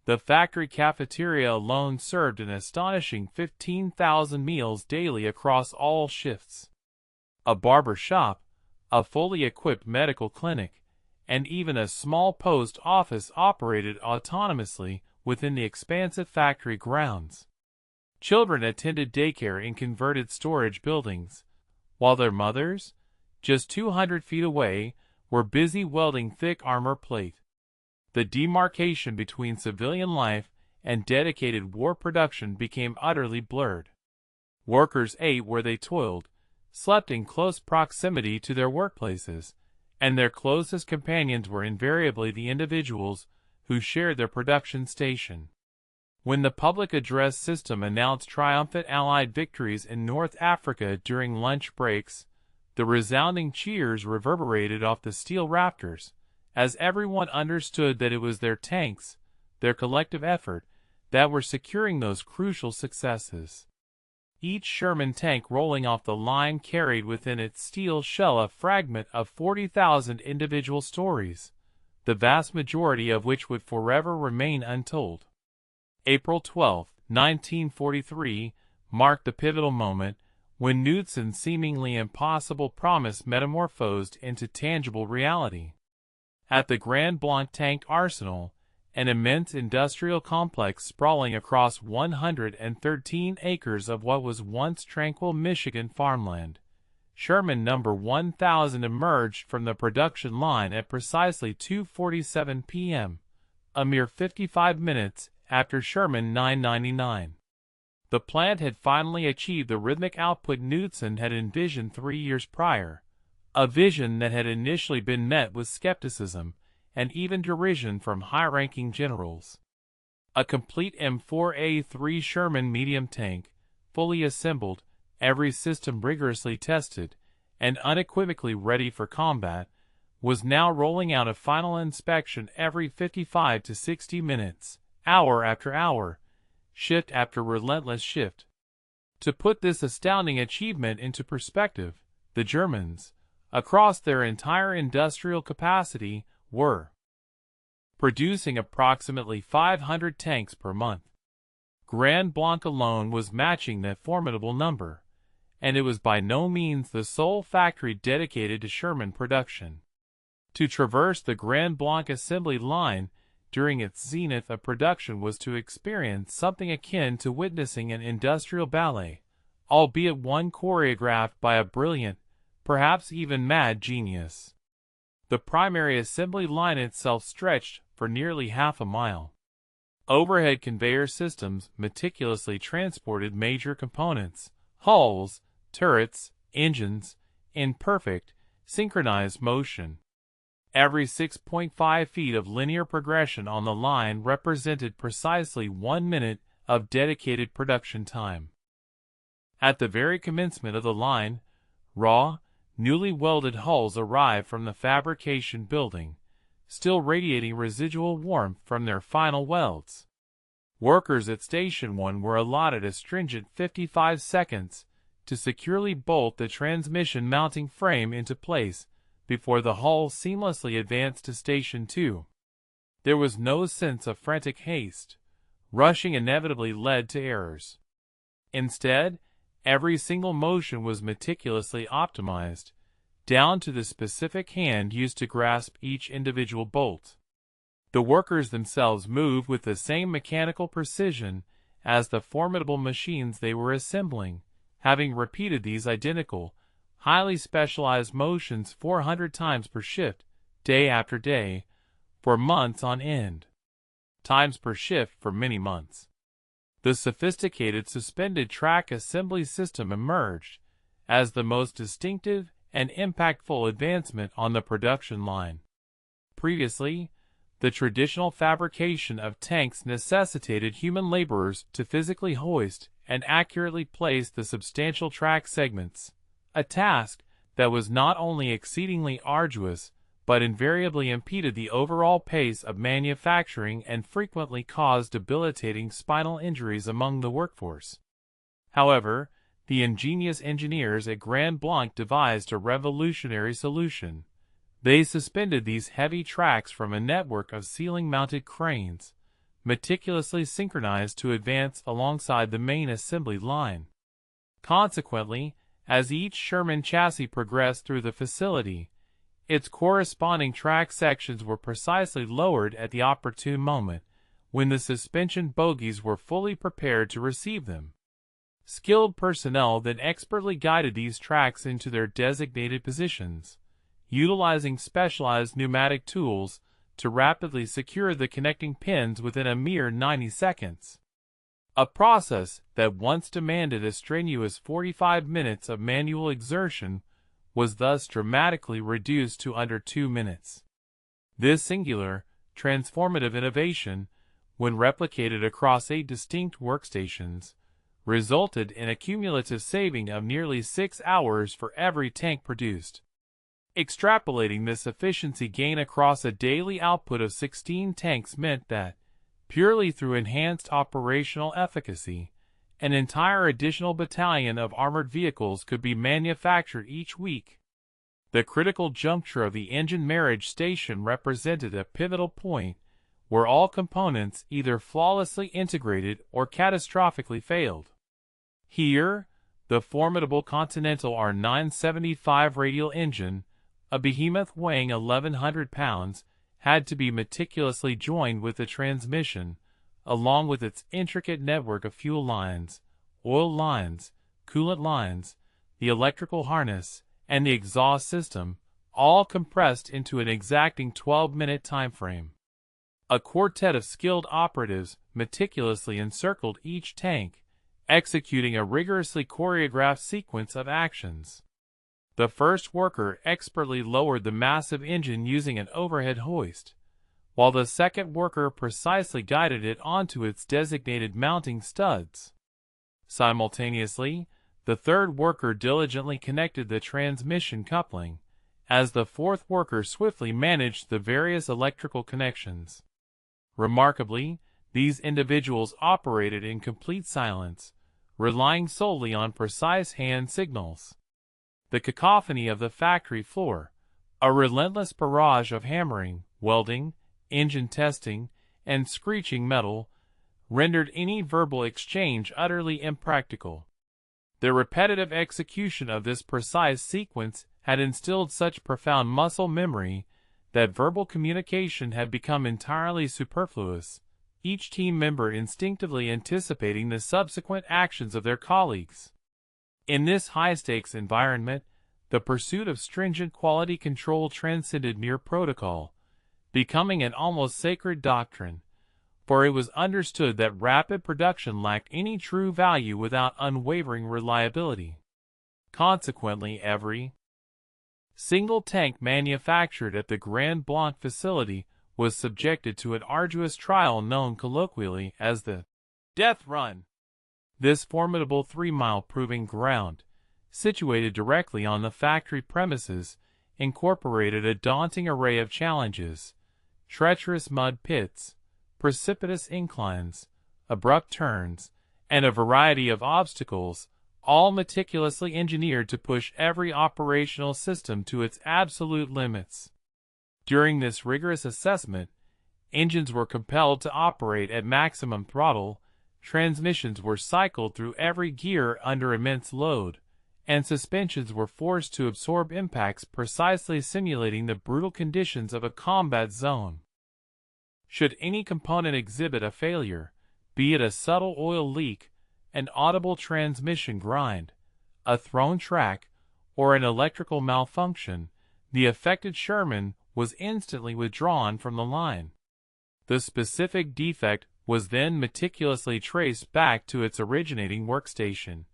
The factory cafeteria alone served an astonishing 15,000 meals daily across all shifts. A barber shop, a fully equipped medical clinic, and even a small post office operated autonomously within the expansive factory grounds. Children attended daycare in converted storage buildings, while their mothers, just 200 feet away, were busy welding thick armor plate. The demarcation between civilian life and dedicated war production became utterly blurred. Workers ate where they toiled, slept in close proximity to their workplaces, and their closest companions were invariably the individuals who shared their production station. When the public address system announced triumphant Allied victories in North Africa during lunch breaks, the resounding cheers reverberated off the steel rafters, as everyone understood that it was their tanks, their collective effort, that were securing those crucial successes. Each Sherman tank rolling off the line carried within its steel shell a fragment of 40,000 individual stories, the vast majority of which would forever remain untold. April 12, 1943, marked the pivotal moment when Knudsen's seemingly impossible promise metamorphosed into tangible reality. At the Grand Blanc Tank Arsenal, an immense industrial complex sprawling across 113 acres of what was once tranquil Michigan farmland, Sherman No. 1000 emerged from the production line at precisely 2:47 p.m., a mere 55 minutes after Sherman 999. The plant had finally achieved the rhythmic output Knudsen had envisioned 3 years prior, a vision that had initially been met with skepticism and even derision from high-ranking generals. A complete M4A3 Sherman medium tank, fully assembled, every system rigorously tested, and unequivocally ready for combat, was now rolling out a final inspection every 55 to 60 minutes, hour after hour, shift after relentless shift. To put this astounding achievement into perspective, the Germans, across their entire industrial capacity, were producing approximately 500 tanks per month. Grand Blanc alone was matching that formidable number, and it was by no means the sole factory dedicated to Sherman production. To traverse the Grand Blanc assembly line during its zenith of production was to experience something akin to witnessing an industrial ballet, albeit one choreographed by a brilliant, perhaps even mad genius. The primary assembly line itself stretched for nearly half a mile. Overhead conveyor systems meticulously transported major components, hulls, turrets, engines, in perfect, synchronized motion. Every 6.5 feet of linear progression on the line represented precisely 1 minute of dedicated production time. At the very commencement of the line, raw, newly welded hulls arrived from the fabrication building, still radiating residual warmth from their final welds. Workers at Station 1 were allotted a stringent 55 seconds to securely bolt the transmission mounting frame into place before the hull seamlessly advanced to Station 2. There was no sense of frantic haste. Rushing inevitably led to errors. Instead, Every single motion was meticulously optimized, down to the specific hand used to grasp each individual bolt. The workers themselves moved with the same mechanical precision as the formidable machines they were assembling, having repeated these identical, highly specialized motions 400 times per shift, day after day, for months on end. Times per shift for many months. The sophisticated suspended track assembly system emerged as the most distinctive and impactful advancement on the production line. Previously, the traditional fabrication of tanks necessitated human laborers to physically hoist and accurately place the substantial track segments, a task that was not only exceedingly arduous but invariably impeded the overall pace of manufacturing and frequently caused debilitating spinal injuries among the workforce. However, the ingenious engineers at Grand Blanc devised a revolutionary solution. They suspended these heavy tracks from a network of ceiling-mounted cranes, meticulously synchronized to advance alongside the main assembly line. Consequently, as each Sherman chassis progressed through the facility, its corresponding track sections were precisely lowered at the opportune moment, when the suspension bogies were fully prepared to receive them. Skilled personnel then expertly guided these tracks into their designated positions, utilizing specialized pneumatic tools to rapidly secure the connecting pins within a mere 90 seconds. A process that once demanded a strenuous 45 minutes of manual exertion was thus dramatically reduced to under 2 minutes. This singular, transformative innovation, when replicated across 8 distinct workstations, resulted in a cumulative saving of nearly 6 hours for every tank produced. Extrapolating this efficiency gain across a daily output of 16 tanks meant that, purely through enhanced operational efficacy, an entire additional battalion of armored vehicles could be manufactured each week. The critical juncture of the engine marriage station represented a pivotal point where all components either flawlessly integrated or catastrophically failed. Here, the formidable Continental R975 radial engine, a behemoth weighing 1,100 pounds, had to be meticulously joined with the transmission, along with its intricate network of fuel lines, oil lines, coolant lines, the electrical harness, and the exhaust system, all compressed into an exacting 12-minute time frame. A quartet of skilled operatives meticulously encircled each tank, executing a rigorously choreographed sequence of actions. The first worker expertly lowered the massive engine using an overhead hoist, while the second worker precisely guided it onto its designated mounting studs. Simultaneously, the third worker diligently connected the transmission coupling, as the fourth worker swiftly managed the various electrical connections. Remarkably, these individuals operated in complete silence, relying solely on precise hand signals. The cacophony of the factory floor, a relentless barrage of hammering, welding, engine testing, and screeching metal, rendered any verbal exchange utterly impractical. The repetitive execution of this precise sequence had instilled such profound muscle memory that verbal communication had become entirely superfluous, each team member instinctively anticipating the subsequent actions of their colleagues. In this high-stakes environment, the pursuit of stringent quality control transcended mere protocol, becoming an almost sacred doctrine, for it was understood that rapid production lacked any true value without unwavering reliability. Consequently, every single tank manufactured at the Grand Blanc facility was subjected to an arduous trial known colloquially as the death run. This formidable 3-mile proving ground, situated directly on the factory premises, incorporated a daunting array of challenges: treacherous mud pits, precipitous inclines, abrupt turns, and a variety of obstacles, all meticulously engineered to push every operational system to its absolute limits. During this rigorous assessment, engines were compelled to operate at maximum throttle, transmissions were cycled through every gear under immense load, and suspensions were forced to absorb impacts precisely simulating the brutal conditions of a combat zone. Should any component exhibit a failure, be it a subtle oil leak, an audible transmission grind, a thrown track, or an electrical malfunction, the affected Sherman was instantly withdrawn from the line. The specific defect was then meticulously traced back to its originating workstation,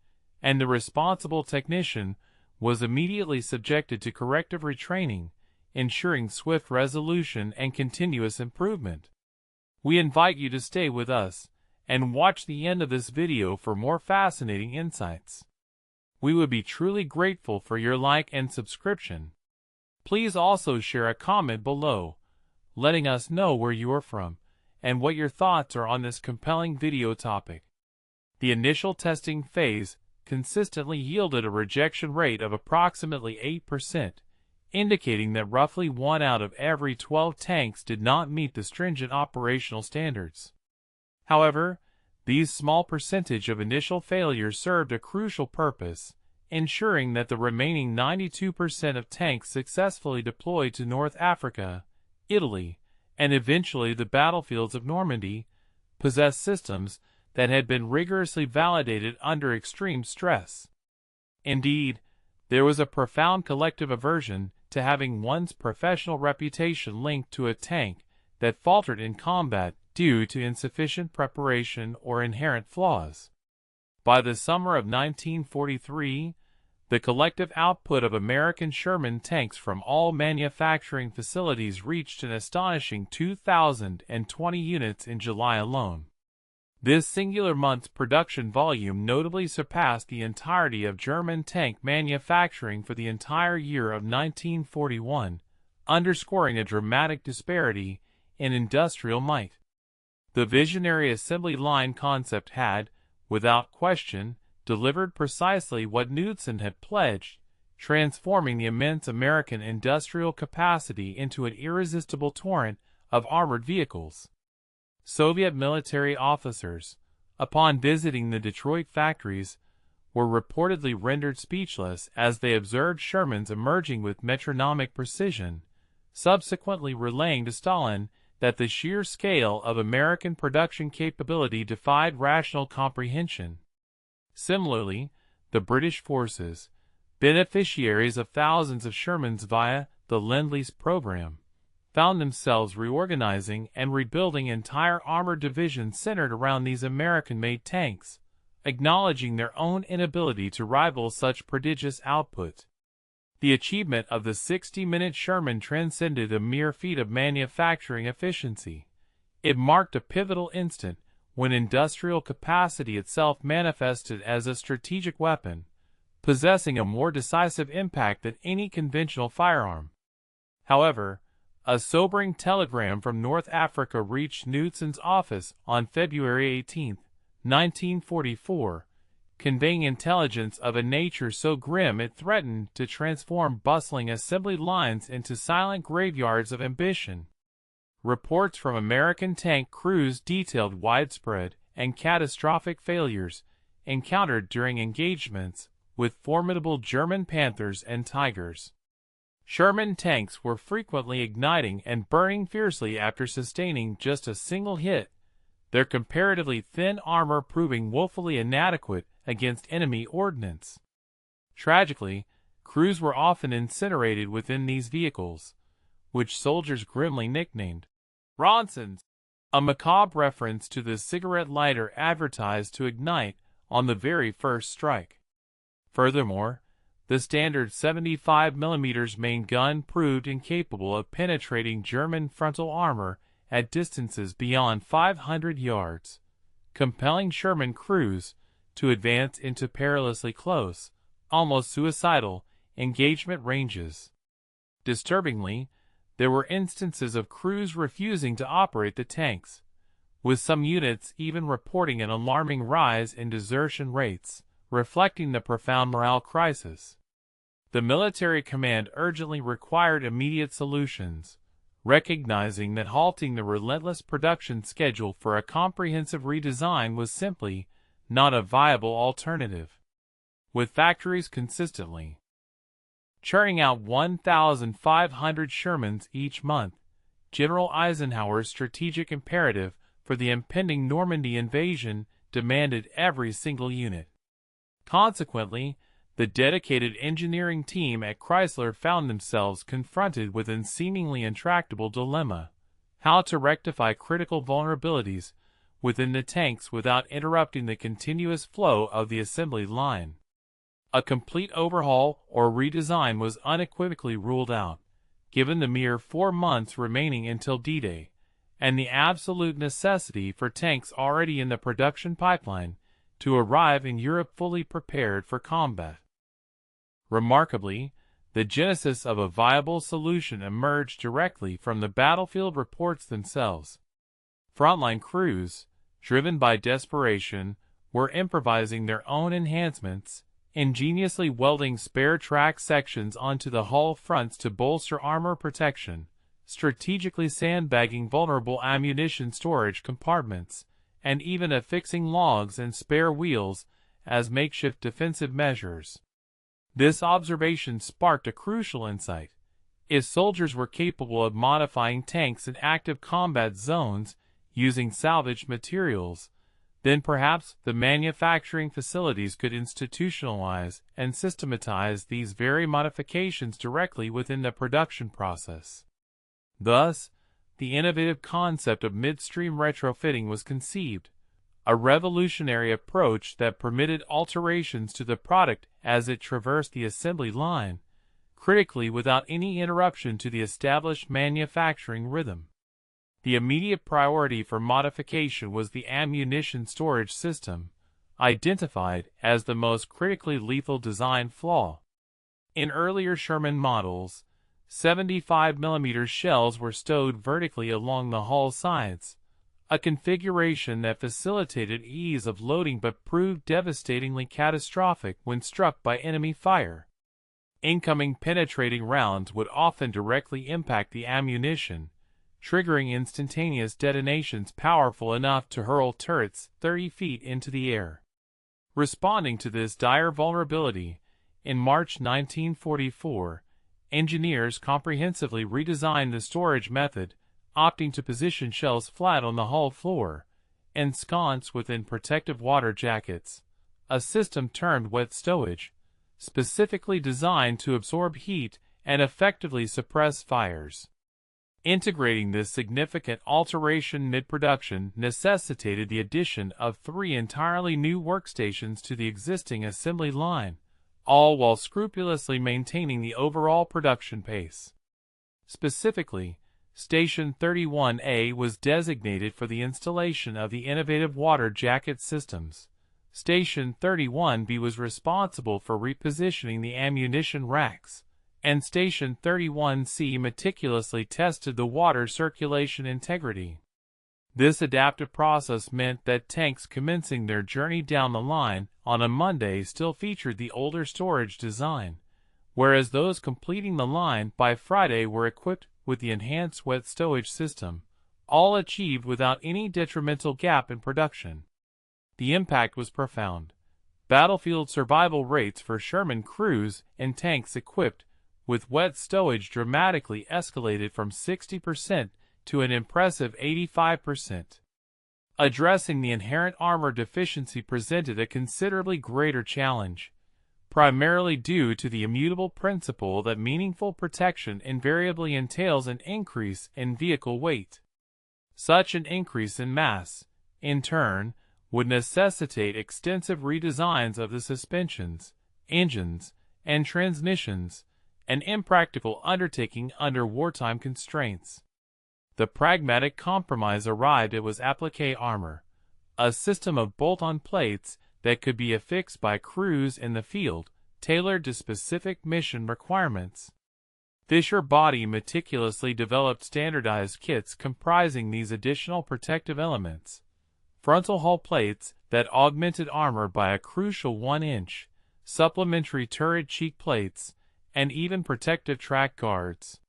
and the responsible technician was immediately subjected to corrective retraining, ensuring swift resolution and continuous improvement. We invite you to stay with us and watch the end of this video for more fascinating insights. We would be truly grateful for your like and subscription. Please also share a comment below, letting us know where you are from and what your thoughts are on this compelling video topic. The initial testing phase consistently yielded a rejection rate of approximately 8%, indicating that roughly 1 out of every 12 tanks did not meet the stringent operational standards. However, these small percentage of initial failures served a crucial purpose, ensuring that the remaining 92% of tanks successfully deployed to North Africa, Italy, and eventually the battlefields of Normandy, possessed systems that had been rigorously validated under extreme stress. Indeed, there was a profound collective aversion to having one's professional reputation linked to a tank that faltered in combat due to insufficient preparation or inherent flaws. By the summer of 1943, the collective output of American Sherman tanks from all manufacturing facilities reached an astonishing 2,020 units in July alone. This singular month's production volume notably surpassed the entirety of German tank manufacturing for the entire year of 1941, underscoring a dramatic disparity in industrial might. The visionary assembly line concept had, without question, delivered precisely what Knudsen had pledged, transforming the immense American industrial capacity into an irresistible torrent of armored vehicles. Soviet military officers, upon visiting the Detroit factories, were reportedly rendered speechless as they observed Shermans emerging with metronomic precision, subsequently relaying to Stalin that the sheer scale of American production capability defied rational comprehension. Similarly, the British forces, beneficiaries of thousands of Shermans via the Lend-Lease program, found themselves reorganizing and rebuilding entire armored divisions centered around these American-made tanks, acknowledging their own inability to rival such prodigious output. The achievement of the 60-minute Sherman transcended a mere feat of manufacturing efficiency. It marked a pivotal instant when industrial capacity itself manifested as a strategic weapon, possessing a more decisive impact than any conventional firearm. However, a sobering telegram from North Africa reached Knudsen's office on February 18, 1944, conveying intelligence of a nature so grim it threatened to transform bustling assembly lines into silent graveyards of ambition. Reports from American tank crews detailed widespread and catastrophic failures encountered during engagements with formidable German Panthers and Tigers. Sherman tanks were frequently igniting and burning fiercely after sustaining just a single hit, their comparatively thin armor proving woefully inadequate against enemy ordnance. Tragically, crews were often incinerated within these vehicles, which soldiers grimly nicknamed Ronsons, a macabre reference to the cigarette lighter advertised to ignite on the very first strike. Furthermore, the standard 75mm main gun proved incapable of penetrating German frontal armor at distances beyond 500 yards, compelling Sherman crews to advance into perilously close, almost suicidal, engagement ranges. Disturbingly, there were instances of crews refusing to operate the tanks, with some units even reporting an alarming rise in desertion rates, reflecting the profound morale crisis. The military command urgently required immediate solutions, recognizing that halting the relentless production schedule for a comprehensive redesign was simply not a viable alternative. With factories consistently churning out 1,500 Shermans each month, General Eisenhower's strategic imperative for the impending Normandy invasion demanded every single unit. Consequently, the dedicated engineering team at Chrysler found themselves confronted with a seemingly intractable dilemma: how to rectify critical vulnerabilities within the tanks without interrupting the continuous flow of the assembly line. A complete overhaul or redesign was unequivocally ruled out, given the mere 4 months remaining until D-Day, and the absolute necessity for tanks already in the production pipeline to arrive in Europe fully prepared for combat. Remarkably, the genesis of a viable solution emerged directly from the battlefield reports themselves. Frontline crews, driven by desperation, were improvising their own enhancements, ingeniously welding spare track sections onto the hull fronts to bolster armor protection, strategically sandbagging vulnerable ammunition storage compartments, and even affixing logs and spare wheels as makeshift defensive measures. This observation sparked a crucial insight. If soldiers were capable of modifying tanks in active combat zones using salvaged materials, then perhaps the manufacturing facilities could institutionalize and systematize these very modifications directly within the production process. Thus, the innovative concept of midstream retrofitting was conceived, a revolutionary approach that permitted alterations to the product as it traversed the assembly line, critically without any interruption to the established manufacturing rhythm. The immediate priority for modification was the ammunition storage system, identified as the most critically lethal design flaw. In earlier Sherman models, 75mm shells were stowed vertically along the hull sides, a configuration that facilitated ease of loading but proved devastatingly catastrophic when struck by enemy fire. Incoming penetrating rounds would often directly impact the ammunition, triggering instantaneous detonations powerful enough to hurl turrets 30 feet into the air. Responding to this dire vulnerability, in March 1944, engineers comprehensively redesigned the storage method, opting to position shells flat on the hull floor, ensconced within protective water jackets, a system termed wet stowage, specifically designed to absorb heat and effectively suppress fires. Integrating this significant alteration mid-production necessitated the addition of 3 entirely new workstations to the existing assembly line, all while scrupulously maintaining the overall production pace. Specifically, Station 31A was designated for the installation of the innovative water jacket systems. Station 31B was responsible for repositioning the ammunition racks, and Station 31C meticulously tested the water circulation integrity. This adaptive process meant that tanks commencing their journey down the line on a Monday still featured the older storage design, whereas those completing the line by Friday were equipped with the enhanced wet stowage system, all achieved without any detrimental gap in production. The impact was profound. Battlefield survival rates for Sherman crews and tanks equipped with wet stowage dramatically escalated from 60% to an impressive 85%. Addressing the inherent armor deficiency presented a considerably greater challenge, primarily due to the immutable principle that meaningful protection invariably entails an increase in vehicle weight. Such an increase in mass, in turn, would necessitate extensive redesigns of the suspensions, engines, and transmissions, an impractical undertaking under wartime constraints. The pragmatic compromise arrived at was applique armor, a system of bolt-on plates that could be affixed by crews in the field, tailored to specific mission requirements. Fisher Body meticulously developed standardized kits comprising these additional protective elements: frontal hull plates that augmented armor by a crucial 1-inch, supplementary turret cheek plates, and even protective track guards.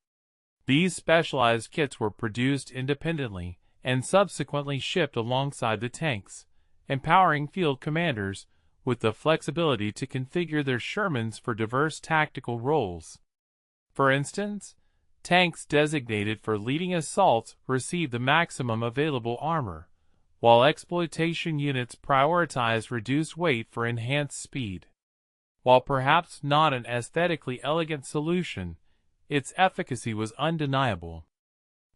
These specialized kits were produced independently and subsequently shipped alongside the tanks, empowering field commanders with the flexibility to configure their Shermans for diverse tactical roles. For instance, tanks designated for leading assaults received the maximum available armor, while exploitation units prioritized reduced weight for enhanced speed. While perhaps not an aesthetically elegant solution, its efficacy was undeniable.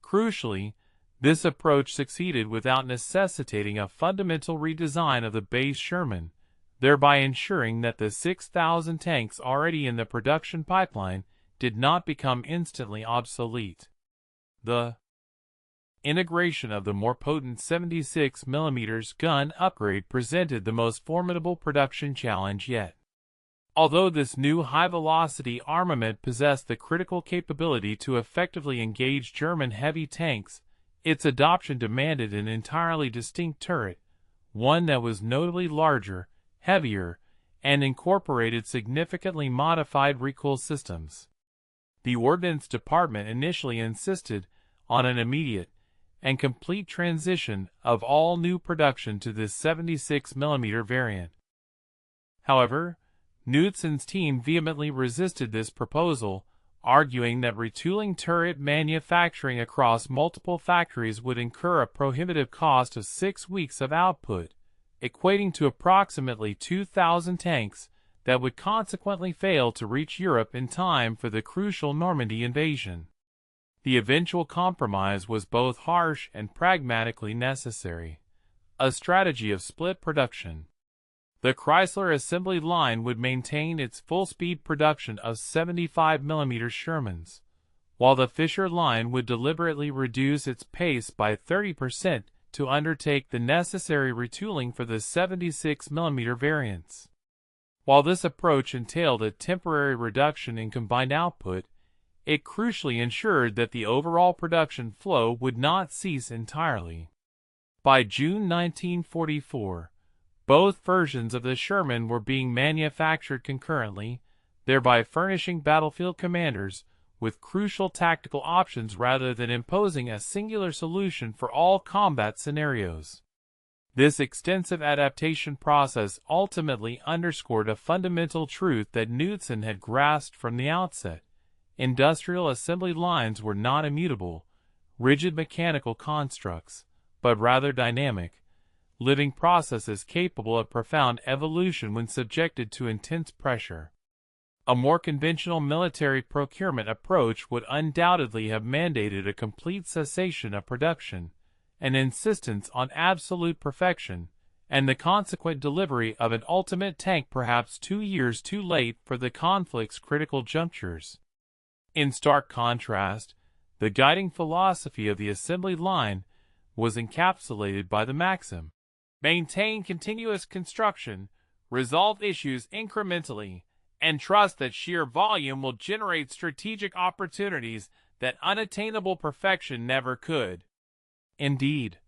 Crucially, this approach succeeded without necessitating a fundamental redesign of the base Sherman, thereby ensuring that the 6,000 tanks already in the production pipeline did not become instantly obsolete. The integration of the more potent 76mm gun upgrade presented the most formidable production challenge yet. Although this new high-velocity armament possessed the critical capability to effectively engage German heavy tanks, its adoption demanded an entirely distinct turret, one that was notably larger, heavier, and incorporated significantly modified recoil systems. The Ordnance Department initially insisted on an immediate and complete transition of all new production to this 76mm variant. However, Knudsen's team vehemently resisted this proposal, arguing that retooling turret manufacturing across multiple factories would incur a prohibitive cost of 6 weeks of output, equating to approximately 2,000 tanks that would consequently fail to reach Europe in time for the crucial Normandy invasion. The eventual compromise was both harsh and pragmatically necessary: a strategy of split production. The Chrysler assembly line would maintain its full-speed production of 75mm Shermans, while the Fisher line would deliberately reduce its pace by 30% to undertake the necessary retooling for the 76mm variants. While this approach entailed a temporary reduction in combined output, it crucially ensured that the overall production flow would not cease entirely. By June 1944, both versions of the Sherman were being manufactured concurrently, thereby furnishing battlefield commanders with crucial tactical options rather than imposing a singular solution for all combat scenarios. This extensive adaptation process ultimately underscored a fundamental truth that Knudsen had grasped from the outset: industrial assembly lines were not immutable, rigid mechanical constructs, but rather dynamic, living processes capable of profound evolution when subjected to intense pressure. A more conventional military procurement approach would undoubtedly have mandated a complete cessation of production, an insistence on absolute perfection, and the consequent delivery of an ultimate tank perhaps 2 years too late for the conflict's critical junctures. In stark contrast, the guiding philosophy of the assembly line was encapsulated by the maxim: maintain continuous construction, resolve issues incrementally, and trust that sheer volume will generate strategic opportunities that unattainable perfection never could. Indeed,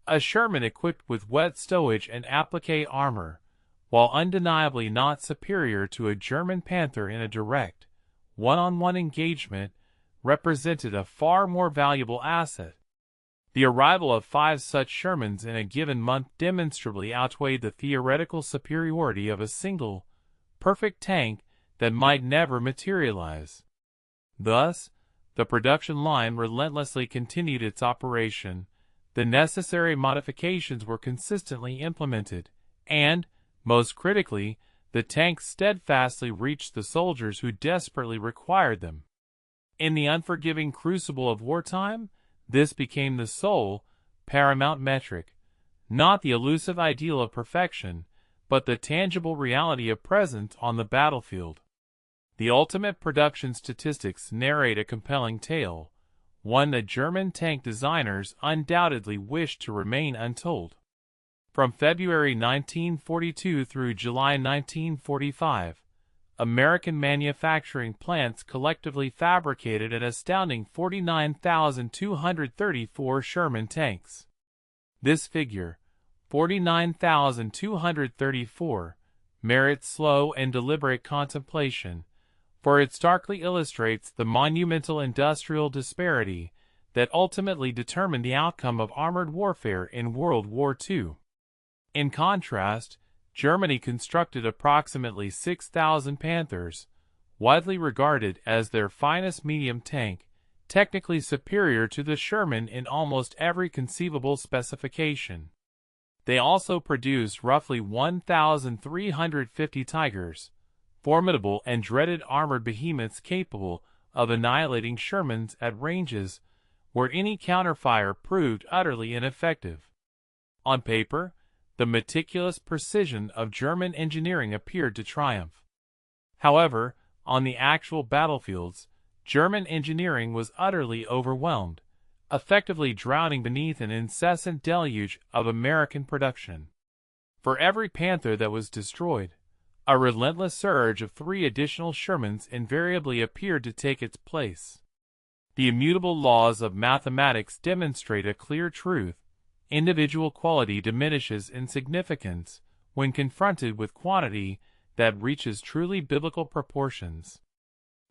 a Sherman equipped with wet stowage and applique armor, while undeniably not superior to a German Panther in a direct, one-on-one engagement, represented a far more valuable asset. The arrival of 5 such Shermans in a given month demonstrably outweighed the theoretical superiority of a single, perfect tank that might never materialize. Thus, the production line relentlessly continued its operation, the necessary modifications were consistently implemented, and, most critically, the tanks steadfastly reached the soldiers who desperately required them. In the unforgiving crucible of wartime, this became the sole, paramount metric, not the elusive ideal of perfection, but the tangible reality of presence on the battlefield. The ultimate production statistics narrate a compelling tale, one that German tank designers undoubtedly wished to remain untold. From February 1942 through July 1945, American manufacturing plants collectively fabricated an astounding 49,234 Sherman tanks. This figure, 49,234, merits slow and deliberate contemplation, for it starkly illustrates the monumental industrial disparity that ultimately determined the outcome of armored warfare in World War II. In contrast, Germany constructed approximately 6,000 Panthers, widely regarded as their finest medium tank, technically superior to the Sherman in almost every conceivable specification. They also produced roughly 1,350 Tigers, formidable and dreaded armored behemoths capable of annihilating Shermans at ranges where any counterfire proved utterly ineffective. On paper, the meticulous precision of German engineering appeared to triumph. However, on the actual battlefields, German engineering was utterly overwhelmed, effectively drowning beneath an incessant deluge of American production. For every Panther that was destroyed, a relentless surge of 3 additional Shermans invariably appeared to take its place. The immutable laws of mathematics demonstrate a clear truth: individual quality diminishes in significance when confronted with quantity that reaches truly biblical proportions.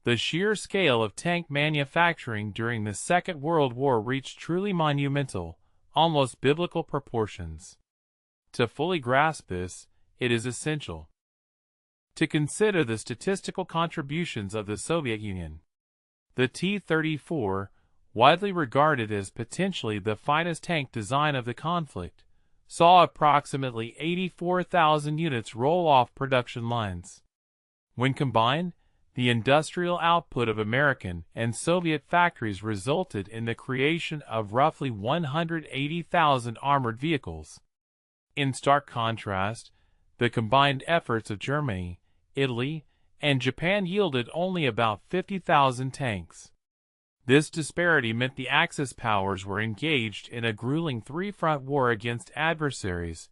The sheer scale of tank manufacturing during the Second World War reached truly monumental, almost biblical proportions. To fully grasp this, it is essential to consider the statistical contributions of the Soviet Union. The T-34, widely regarded as potentially the finest tank design of the conflict, saw approximately 84,000 units roll off production lines. When combined, the industrial output of American and Soviet factories resulted in the creation of roughly 180,000 armored vehicles. In stark contrast, the combined efforts of Germany, Italy, and Japan yielded only about 50,000 tanks. This disparity meant the Axis powers were engaged in a grueling 3-front war against adversaries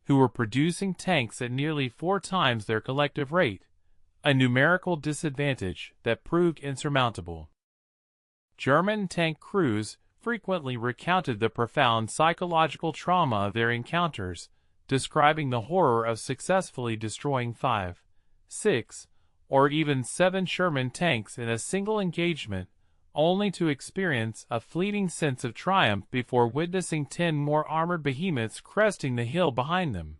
who were producing tanks at nearly 4 times their collective rate, a numerical disadvantage that proved insurmountable. German tank crews frequently recounted the profound psychological trauma of their encounters, describing the horror of successfully destroying 5, 6, or even 7 Sherman tanks in a single engagement, only to experience a fleeting sense of triumph before witnessing 10 more armored behemoths cresting the hill behind them.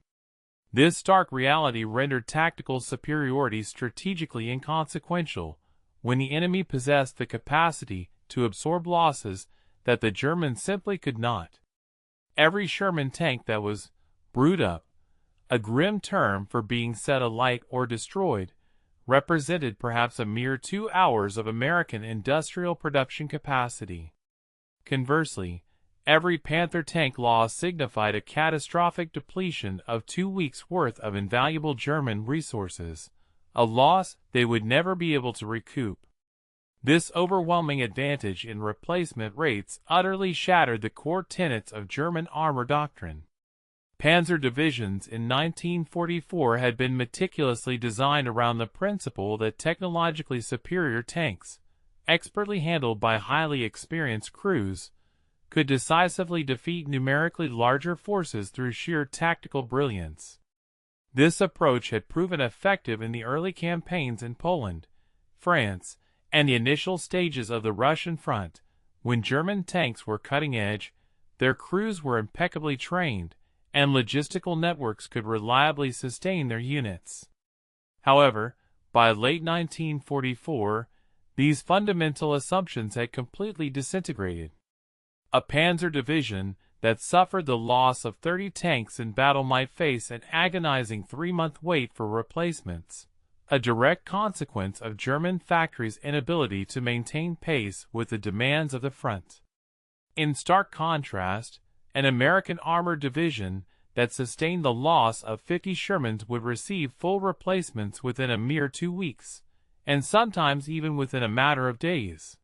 This stark reality rendered tactical superiority strategically inconsequential when the enemy possessed the capacity to absorb losses that the Germans simply could not. Every Sherman tank that was brewed up, a grim term for being set alight or destroyed, represented perhaps a mere 2 hours of American industrial production capacity. Conversely, every Panther tank loss signified a catastrophic depletion of 2 weeks' worth of invaluable German resources, a loss they would never be able to recoup. This overwhelming advantage in replacement rates utterly shattered the core tenets of German armor doctrine. Panzer divisions in 1944 had been meticulously designed around the principle that technologically superior tanks, expertly handled by highly experienced crews, could decisively defeat numerically larger forces through sheer tactical brilliance. This approach had proven effective in the early campaigns in Poland, France, and the initial stages of the Russian front. When German tanks were cutting-edge, their crews were impeccably trained, and logistical networks could reliably sustain their units. However, by late 1944, these fundamental assumptions had completely disintegrated. A panzer division that suffered the loss of 30 tanks in battle might face an agonizing 3-month wait for replacements, a direct consequence of German factories' inability to maintain pace with the demands of the front. In stark contrast, an American armored division that sustained the loss of 50 Shermans would receive full replacements within a mere 2 weeks, and sometimes even within a matter of days.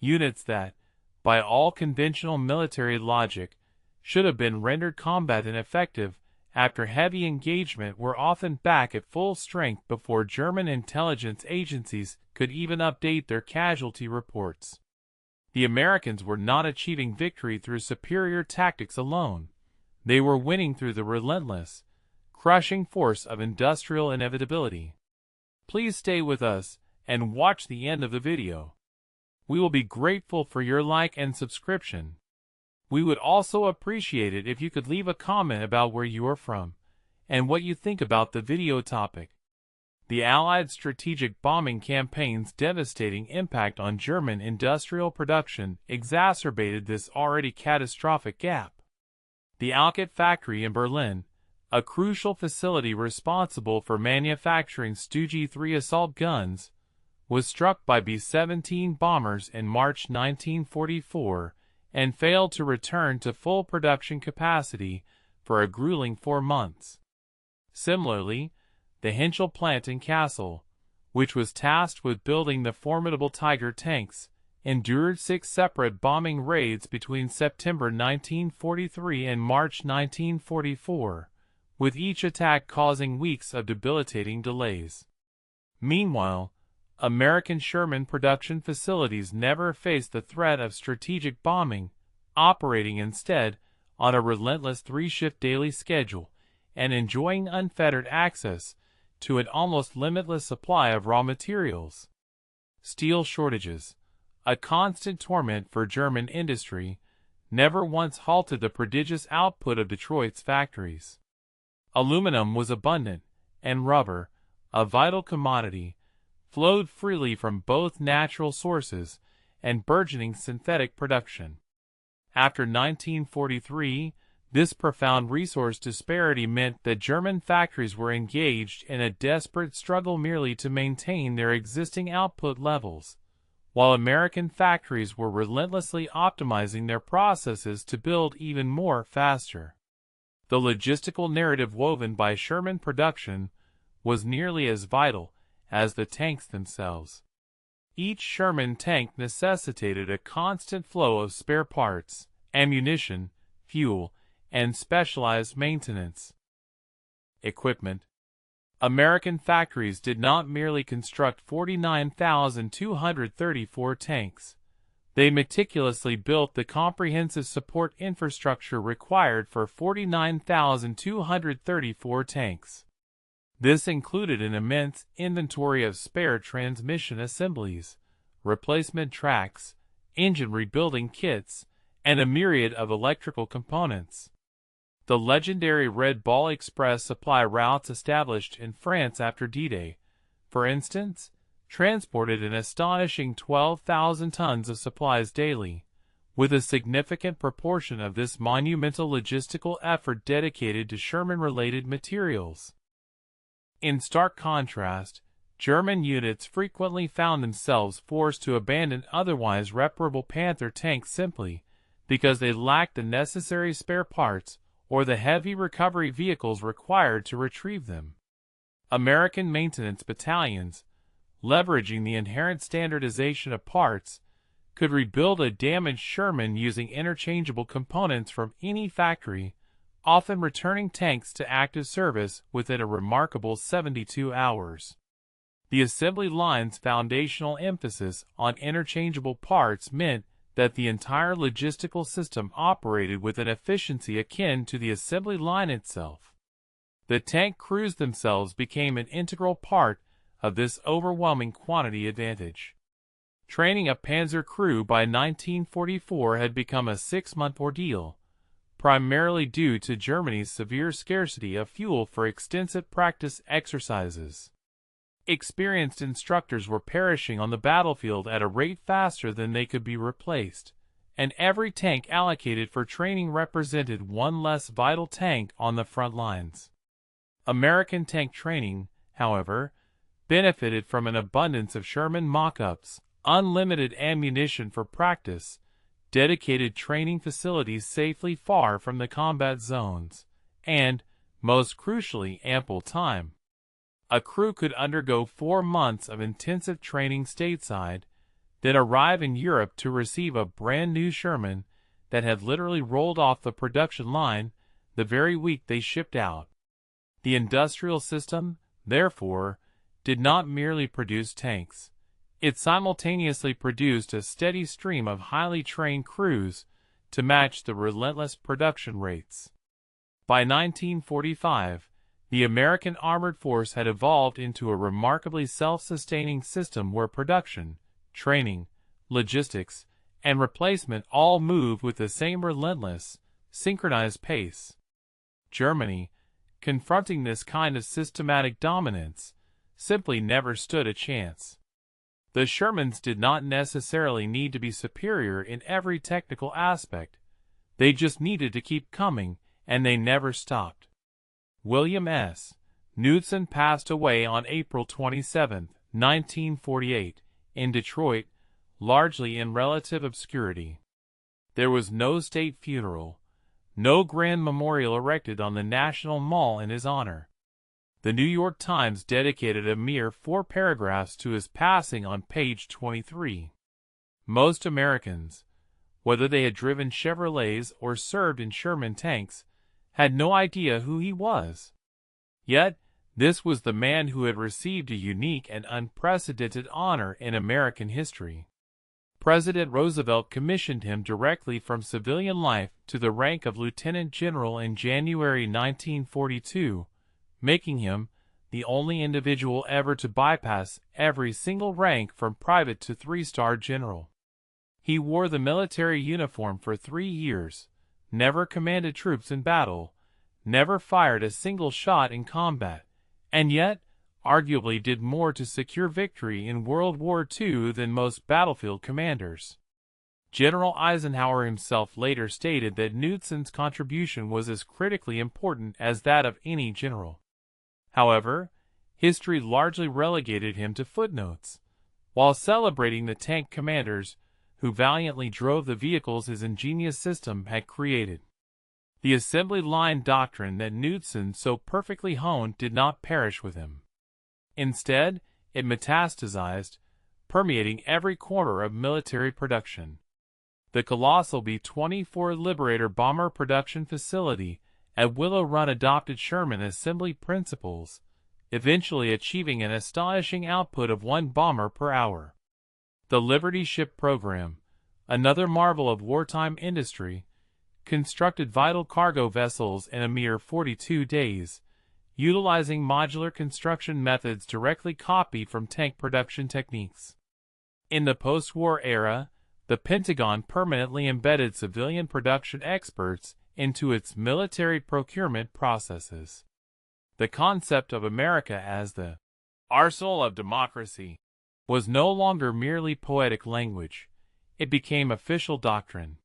Units that, by all conventional military logic, should have been rendered combat ineffective after heavy engagement were often back at full strength before German intelligence agencies could even update their casualty reports. The Americans were not achieving victory through superior tactics alone. They were winning through the relentless, crushing force of industrial inevitability. Please stay with us and watch the end of the video. We will be grateful for your like and subscription. We would also appreciate it if you could leave a comment about where you are from and what you think about the video topic. The Allied strategic bombing campaign's devastating impact on German industrial production exacerbated this already catastrophic gap. The Alkit factory in Berlin, a crucial facility responsible for manufacturing Stu-3 assault guns, was struck by B-17 bombers in March 1944 and failed to return to full production capacity for a grueling 4 months. Similarly, the Henschel plant in Kassel, which was tasked with building the formidable Tiger tanks, endured 6 separate bombing raids between September 1943 and March 1944, with each attack causing weeks of debilitating delays. Meanwhile, American Sherman production facilities never faced the threat of strategic bombing, operating instead on a relentless 3-shift daily schedule and enjoying unfettered access to an almost limitless supply of raw materials. Steel shortages, a constant torment for German industry, never once halted the prodigious output of Detroit's factories. Aluminum was abundant, and rubber, a vital commodity, flowed freely from both natural sources and burgeoning synthetic production. After 1943, this profound resource disparity meant that German factories were engaged in a desperate struggle merely to maintain their existing output levels, while American factories were relentlessly optimizing their processes to build even more faster. The logistical narrative woven by Sherman production was nearly as vital as the tanks themselves. Each Sherman tank necessitated a constant flow of spare parts, ammunition, fuel, and specialized maintenance. Equipment. American factories did not merely construct 49,234 tanks. They meticulously built the comprehensive support infrastructure required for 49,234 tanks. This included an immense inventory of spare transmission assemblies, replacement tracks, engine rebuilding kits, and a myriad of electrical components. The legendary Red Ball Express supply routes established in France after D-Day, for instance, transported an astonishing 12,000 tons of supplies daily, with a significant proportion of this monumental logistical effort dedicated to Sherman-related materials. In stark contrast, German units frequently found themselves forced to abandon otherwise reparable Panther tanks simply because they lacked the necessary spare parts or the heavy recovery vehicles required to retrieve them. American maintenance battalions, leveraging the inherent standardization of parts, could rebuild a damaged Sherman using interchangeable components from any factory, often returning tanks to active service within a remarkable 72 hours. The assembly line's foundational emphasis on interchangeable parts meant that the entire logistical system operated with an efficiency akin to the assembly line itself. The tank crews themselves became an integral part of this overwhelming quantity advantage. Training a Panzer crew by 1944 had become a 6-month ordeal, primarily due to Germany's severe scarcity of fuel for extensive practice exercises. Experienced instructors were perishing on the battlefield at a rate faster than they could be replaced, and every tank allocated for training represented one less vital tank on the front lines. American tank training, however, benefited from an abundance of Sherman mock-ups, unlimited ammunition for practice, dedicated training facilities safely far from the combat zones, and, most crucially, ample time. A crew could undergo 4 months of intensive training stateside, then arrive in Europe to receive a brand new Sherman that had literally rolled off the production line the very week they shipped out. The industrial system, therefore, did not merely produce tanks. It simultaneously produced a steady stream of highly trained crews to match the relentless production rates. By 1945, The American armored force had evolved into a remarkably self-sustaining system where production, training, logistics, and replacement all moved with the same relentless, synchronized pace. Germany, confronting this kind of systematic dominance, simply never stood a chance. The Shermans did not necessarily need to be superior in every technical aspect. They just needed to keep coming, and they never stopped. William S. Knudsen passed away on April 27, 1948, in Detroit, largely in relative obscurity. There was no state funeral, no grand memorial erected on the National Mall in his honor. The New York Times dedicated a mere 4 paragraphs to his passing on page 23. Most Americans, whether they had driven Chevrolets or served in Sherman tanks, had no idea who he was. Yet, this was the man who had received a unique and unprecedented honor in American history. President Roosevelt commissioned him directly from civilian life to the rank of lieutenant general in January 1942, making him the only individual ever to bypass every single rank from private to 3-star general. He wore the military uniform for 3 years, never commanded troops in battle, never fired a single shot in combat, and yet arguably did more to secure victory in World War II than most battlefield commanders. General Eisenhower himself later stated that Knudsen's contribution was as critically important as that of any general. However, history largely relegated him to footnotes, while celebrating the tank commanders who valiantly drove the vehicles his ingenious system had created. The assembly line doctrine that Knudsen so perfectly honed did not perish with him. Instead, it metastasized, permeating every corner of military production. The colossal B-24 Liberator bomber production facility at Willow Run adopted Sherman assembly principles, eventually achieving an astonishing output of 1 bomber per hour. The Liberty Ship program, another marvel of wartime industry, constructed vital cargo vessels in a mere 42 days, utilizing modular construction methods directly copied from tank production techniques. In the post-war era, the Pentagon permanently embedded civilian production experts into its military procurement processes. The concept of America as the arsenal of democracy was no longer merely poetic language. It became official doctrine.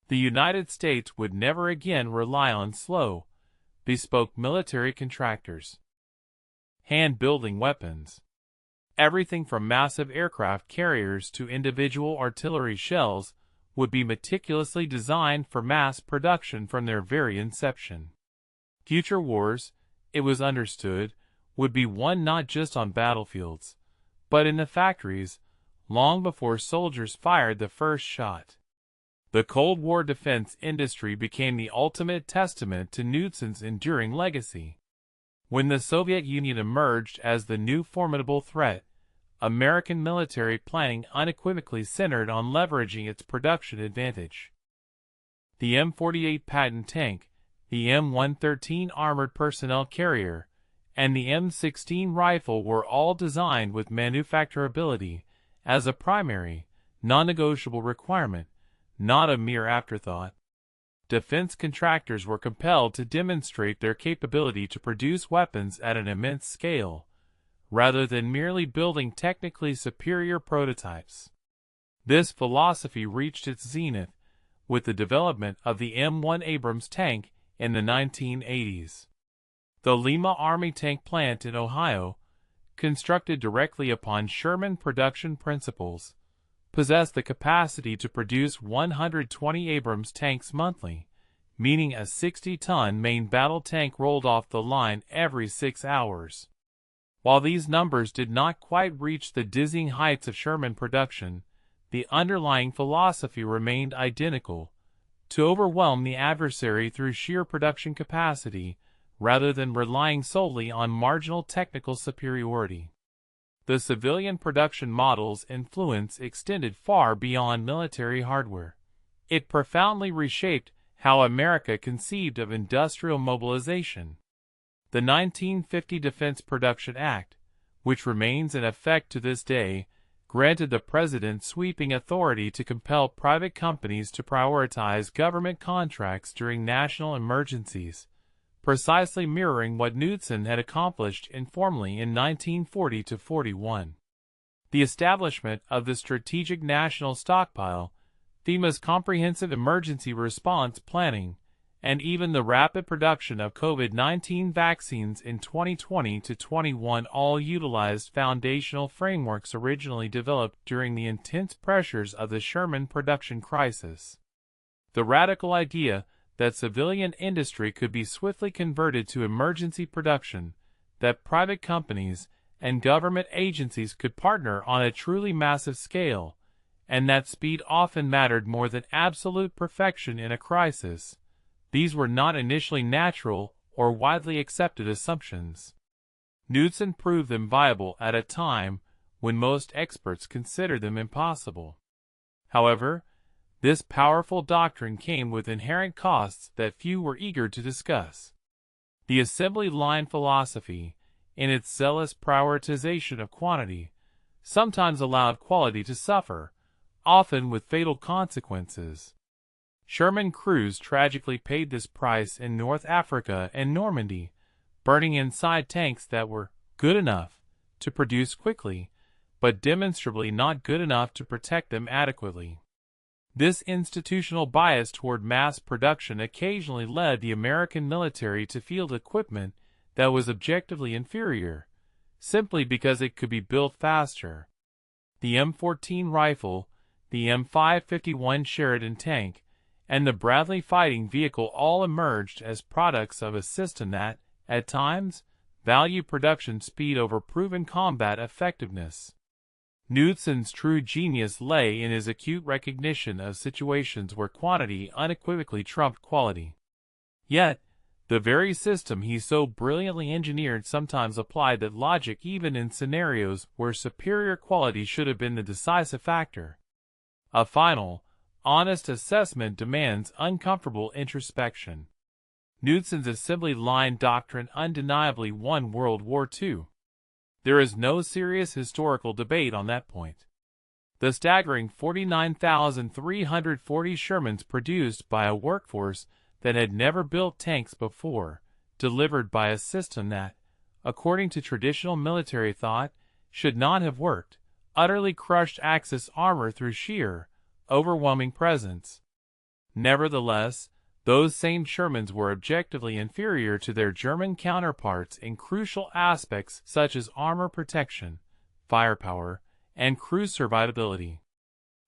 The United States would never again rely on slow, bespoke military contractors. Hand-building weapons. Everything from massive aircraft carriers to individual artillery shells would be meticulously designed for mass production from their very inception. Future wars, it was understood, would be won not just on battlefields, but in the factories, long before soldiers fired the first shot. The Cold War defense industry became the ultimate testament to Knudsen's enduring legacy. When the Soviet Union emerged as the new formidable threat, American military planning unequivocally centered on leveraging its production advantage. The M48 Patton tank, the M113 armored personnel carrier, and the M16 rifle were all designed with manufacturability as a primary, non-negotiable requirement, not a mere afterthought. Defense contractors were compelled to demonstrate their capability to produce weapons at an immense scale, rather than merely building technically superior prototypes. This philosophy reached its zenith with the development of the M1 Abrams tank in the 1980s. The Lima Army Tank Plant in Ohio, constructed directly upon Sherman production principles, possessed the capacity to produce 120 Abrams tanks monthly, meaning a 60-ton main battle tank rolled off the line every 6 hours. While these numbers did not quite reach the dizzying heights of Sherman production, the underlying philosophy remained identical: to overwhelm the adversary through sheer production capacity, rather than relying solely on marginal technical superiority. The civilian production model's influence extended far beyond military hardware. It profoundly reshaped how America conceived of industrial mobilization. The 1950 Defense Production Act, which remains in effect to this day, granted the President sweeping authority to compel private companies to prioritize government contracts during national emergencies, precisely mirroring what Knudsen had accomplished informally in 1940–41. The establishment of the Strategic National Stockpile, FEMA's comprehensive emergency response planning, and even the rapid production of COVID-19 vaccines in 2020–21 all utilized foundational frameworks originally developed during the intense pressures of the Sherman production crisis. The radical idea that civilian industry could be swiftly converted to emergency production, that private companies and government agencies could partner on a truly massive scale, and that speed often mattered more than absolute perfection in a crisis. These were not initially natural or widely accepted assumptions. Knudsen proved them viable at a time when most experts considered them impossible. However, this powerful doctrine came with inherent costs that few were eager to discuss. The assembly line philosophy, in its zealous prioritization of quantity, sometimes allowed quality to suffer, often with fatal consequences. Sherman crews tragically paid this price in North Africa and Normandy, burning inside tanks that were good enough to produce quickly, but demonstrably not good enough to protect them adequately. This institutional bias toward mass production occasionally led the American military to field equipment that was objectively inferior, simply because it could be built faster. The M14 rifle, the M551 Sheridan tank, and the Bradley fighting vehicle all emerged as products of a system that, at times, valued production speed over proven combat effectiveness. Knudsen's true genius lay in his acute recognition of situations where quantity unequivocally trumped quality. Yet, the very system he so brilliantly engineered sometimes applied that logic even in scenarios where superior quality should have been the decisive factor. A final, honest assessment demands uncomfortable introspection. Knudsen's assembly line doctrine undeniably won World War II. There is no serious historical debate on that point. The staggering 49,340 Shermans produced by a workforce that had never built tanks before, delivered by a system that, according to traditional military thought, should not have worked, utterly crushed Axis armor through sheer, overwhelming presence. Nevertheless, those same Shermans were objectively inferior to their German counterparts in crucial aspects such as armor protection, firepower, and crew survivability.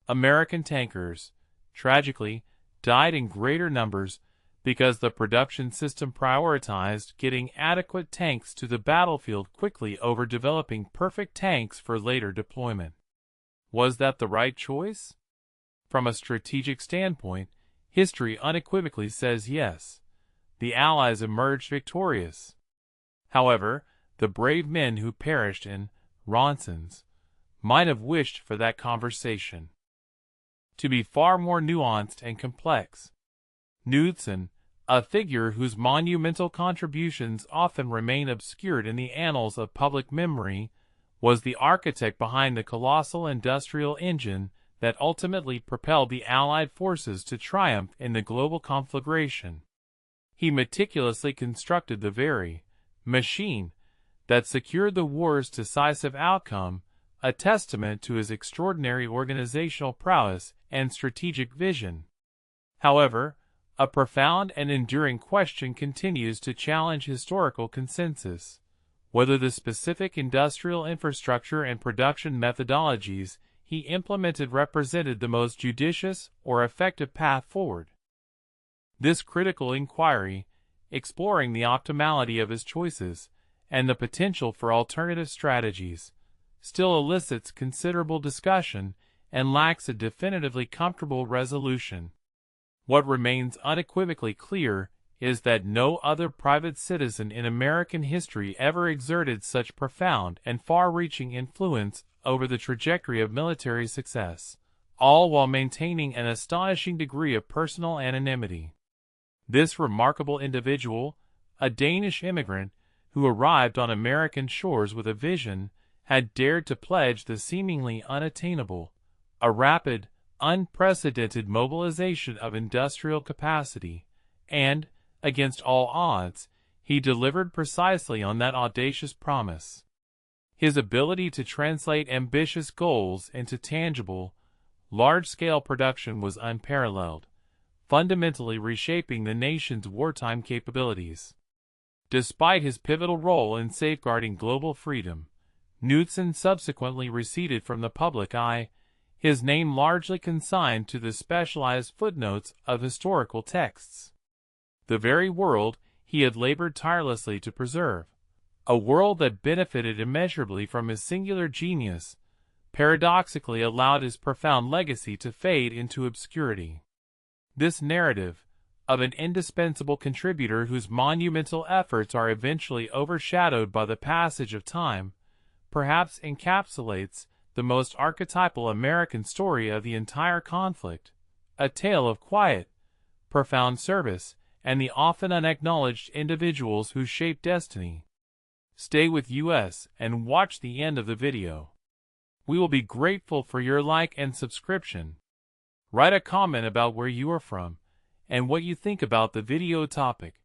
American tankers, tragically, died in greater numbers because the production system prioritized getting adequate tanks to the battlefield quickly over developing perfect tanks for later deployment. Was that the right choice? From a strategic standpoint, history unequivocally says yes. The Allies emerged victorious. However, the brave men who perished in Ronsons might have wished for that conversation to be far more nuanced and complex. Knudsen, a figure whose monumental contributions often remain obscured in the annals of public memory, was the architect behind the colossal industrial engine that ultimately propelled the Allied forces to triumph in the global conflagration. He meticulously constructed the very machine that secured the war's decisive outcome, a testament to his extraordinary organizational prowess and strategic vision. However, a profound and enduring question continues to challenge historical consensus: whether the specific industrial infrastructure and production methodologies he implemented represented the most judicious or effective path forward. This critical inquiry, exploring the optimality of his choices and the potential for alternative strategies, still elicits considerable discussion and lacks a definitively comfortable resolution. What remains unequivocally clear is that no other private citizen in American history ever exerted such profound and far-reaching influence over the trajectory of military success, all while maintaining an astonishing degree of personal anonymity. This remarkable individual, a Danish immigrant, who arrived on American shores with a vision, had dared to pledge the seemingly unattainable, a rapid, unprecedented mobilization of industrial capacity, and, against all odds, he delivered precisely on that audacious promise. His ability to translate ambitious goals into tangible, large-scale production was unparalleled, fundamentally reshaping the nation's wartime capabilities. Despite his pivotal role in safeguarding global freedom, Knudsen subsequently receded from the public eye, his name largely consigned to the specialized footnotes of historical texts. The very world he had labored tirelessly to preserve, a world that benefited immeasurably from his singular genius, paradoxically allowed his profound legacy to fade into obscurity. This narrative, of an indispensable contributor whose monumental efforts are eventually overshadowed by the passage of time, perhaps encapsulates the most archetypal American story of the entire conflict, a tale of quiet, profound service, and the often unacknowledged individuals who shape destiny. Stay with us and watch the end of the video. We will be grateful for your like and subscription. Write a comment about where you are from and what you think about the video topic.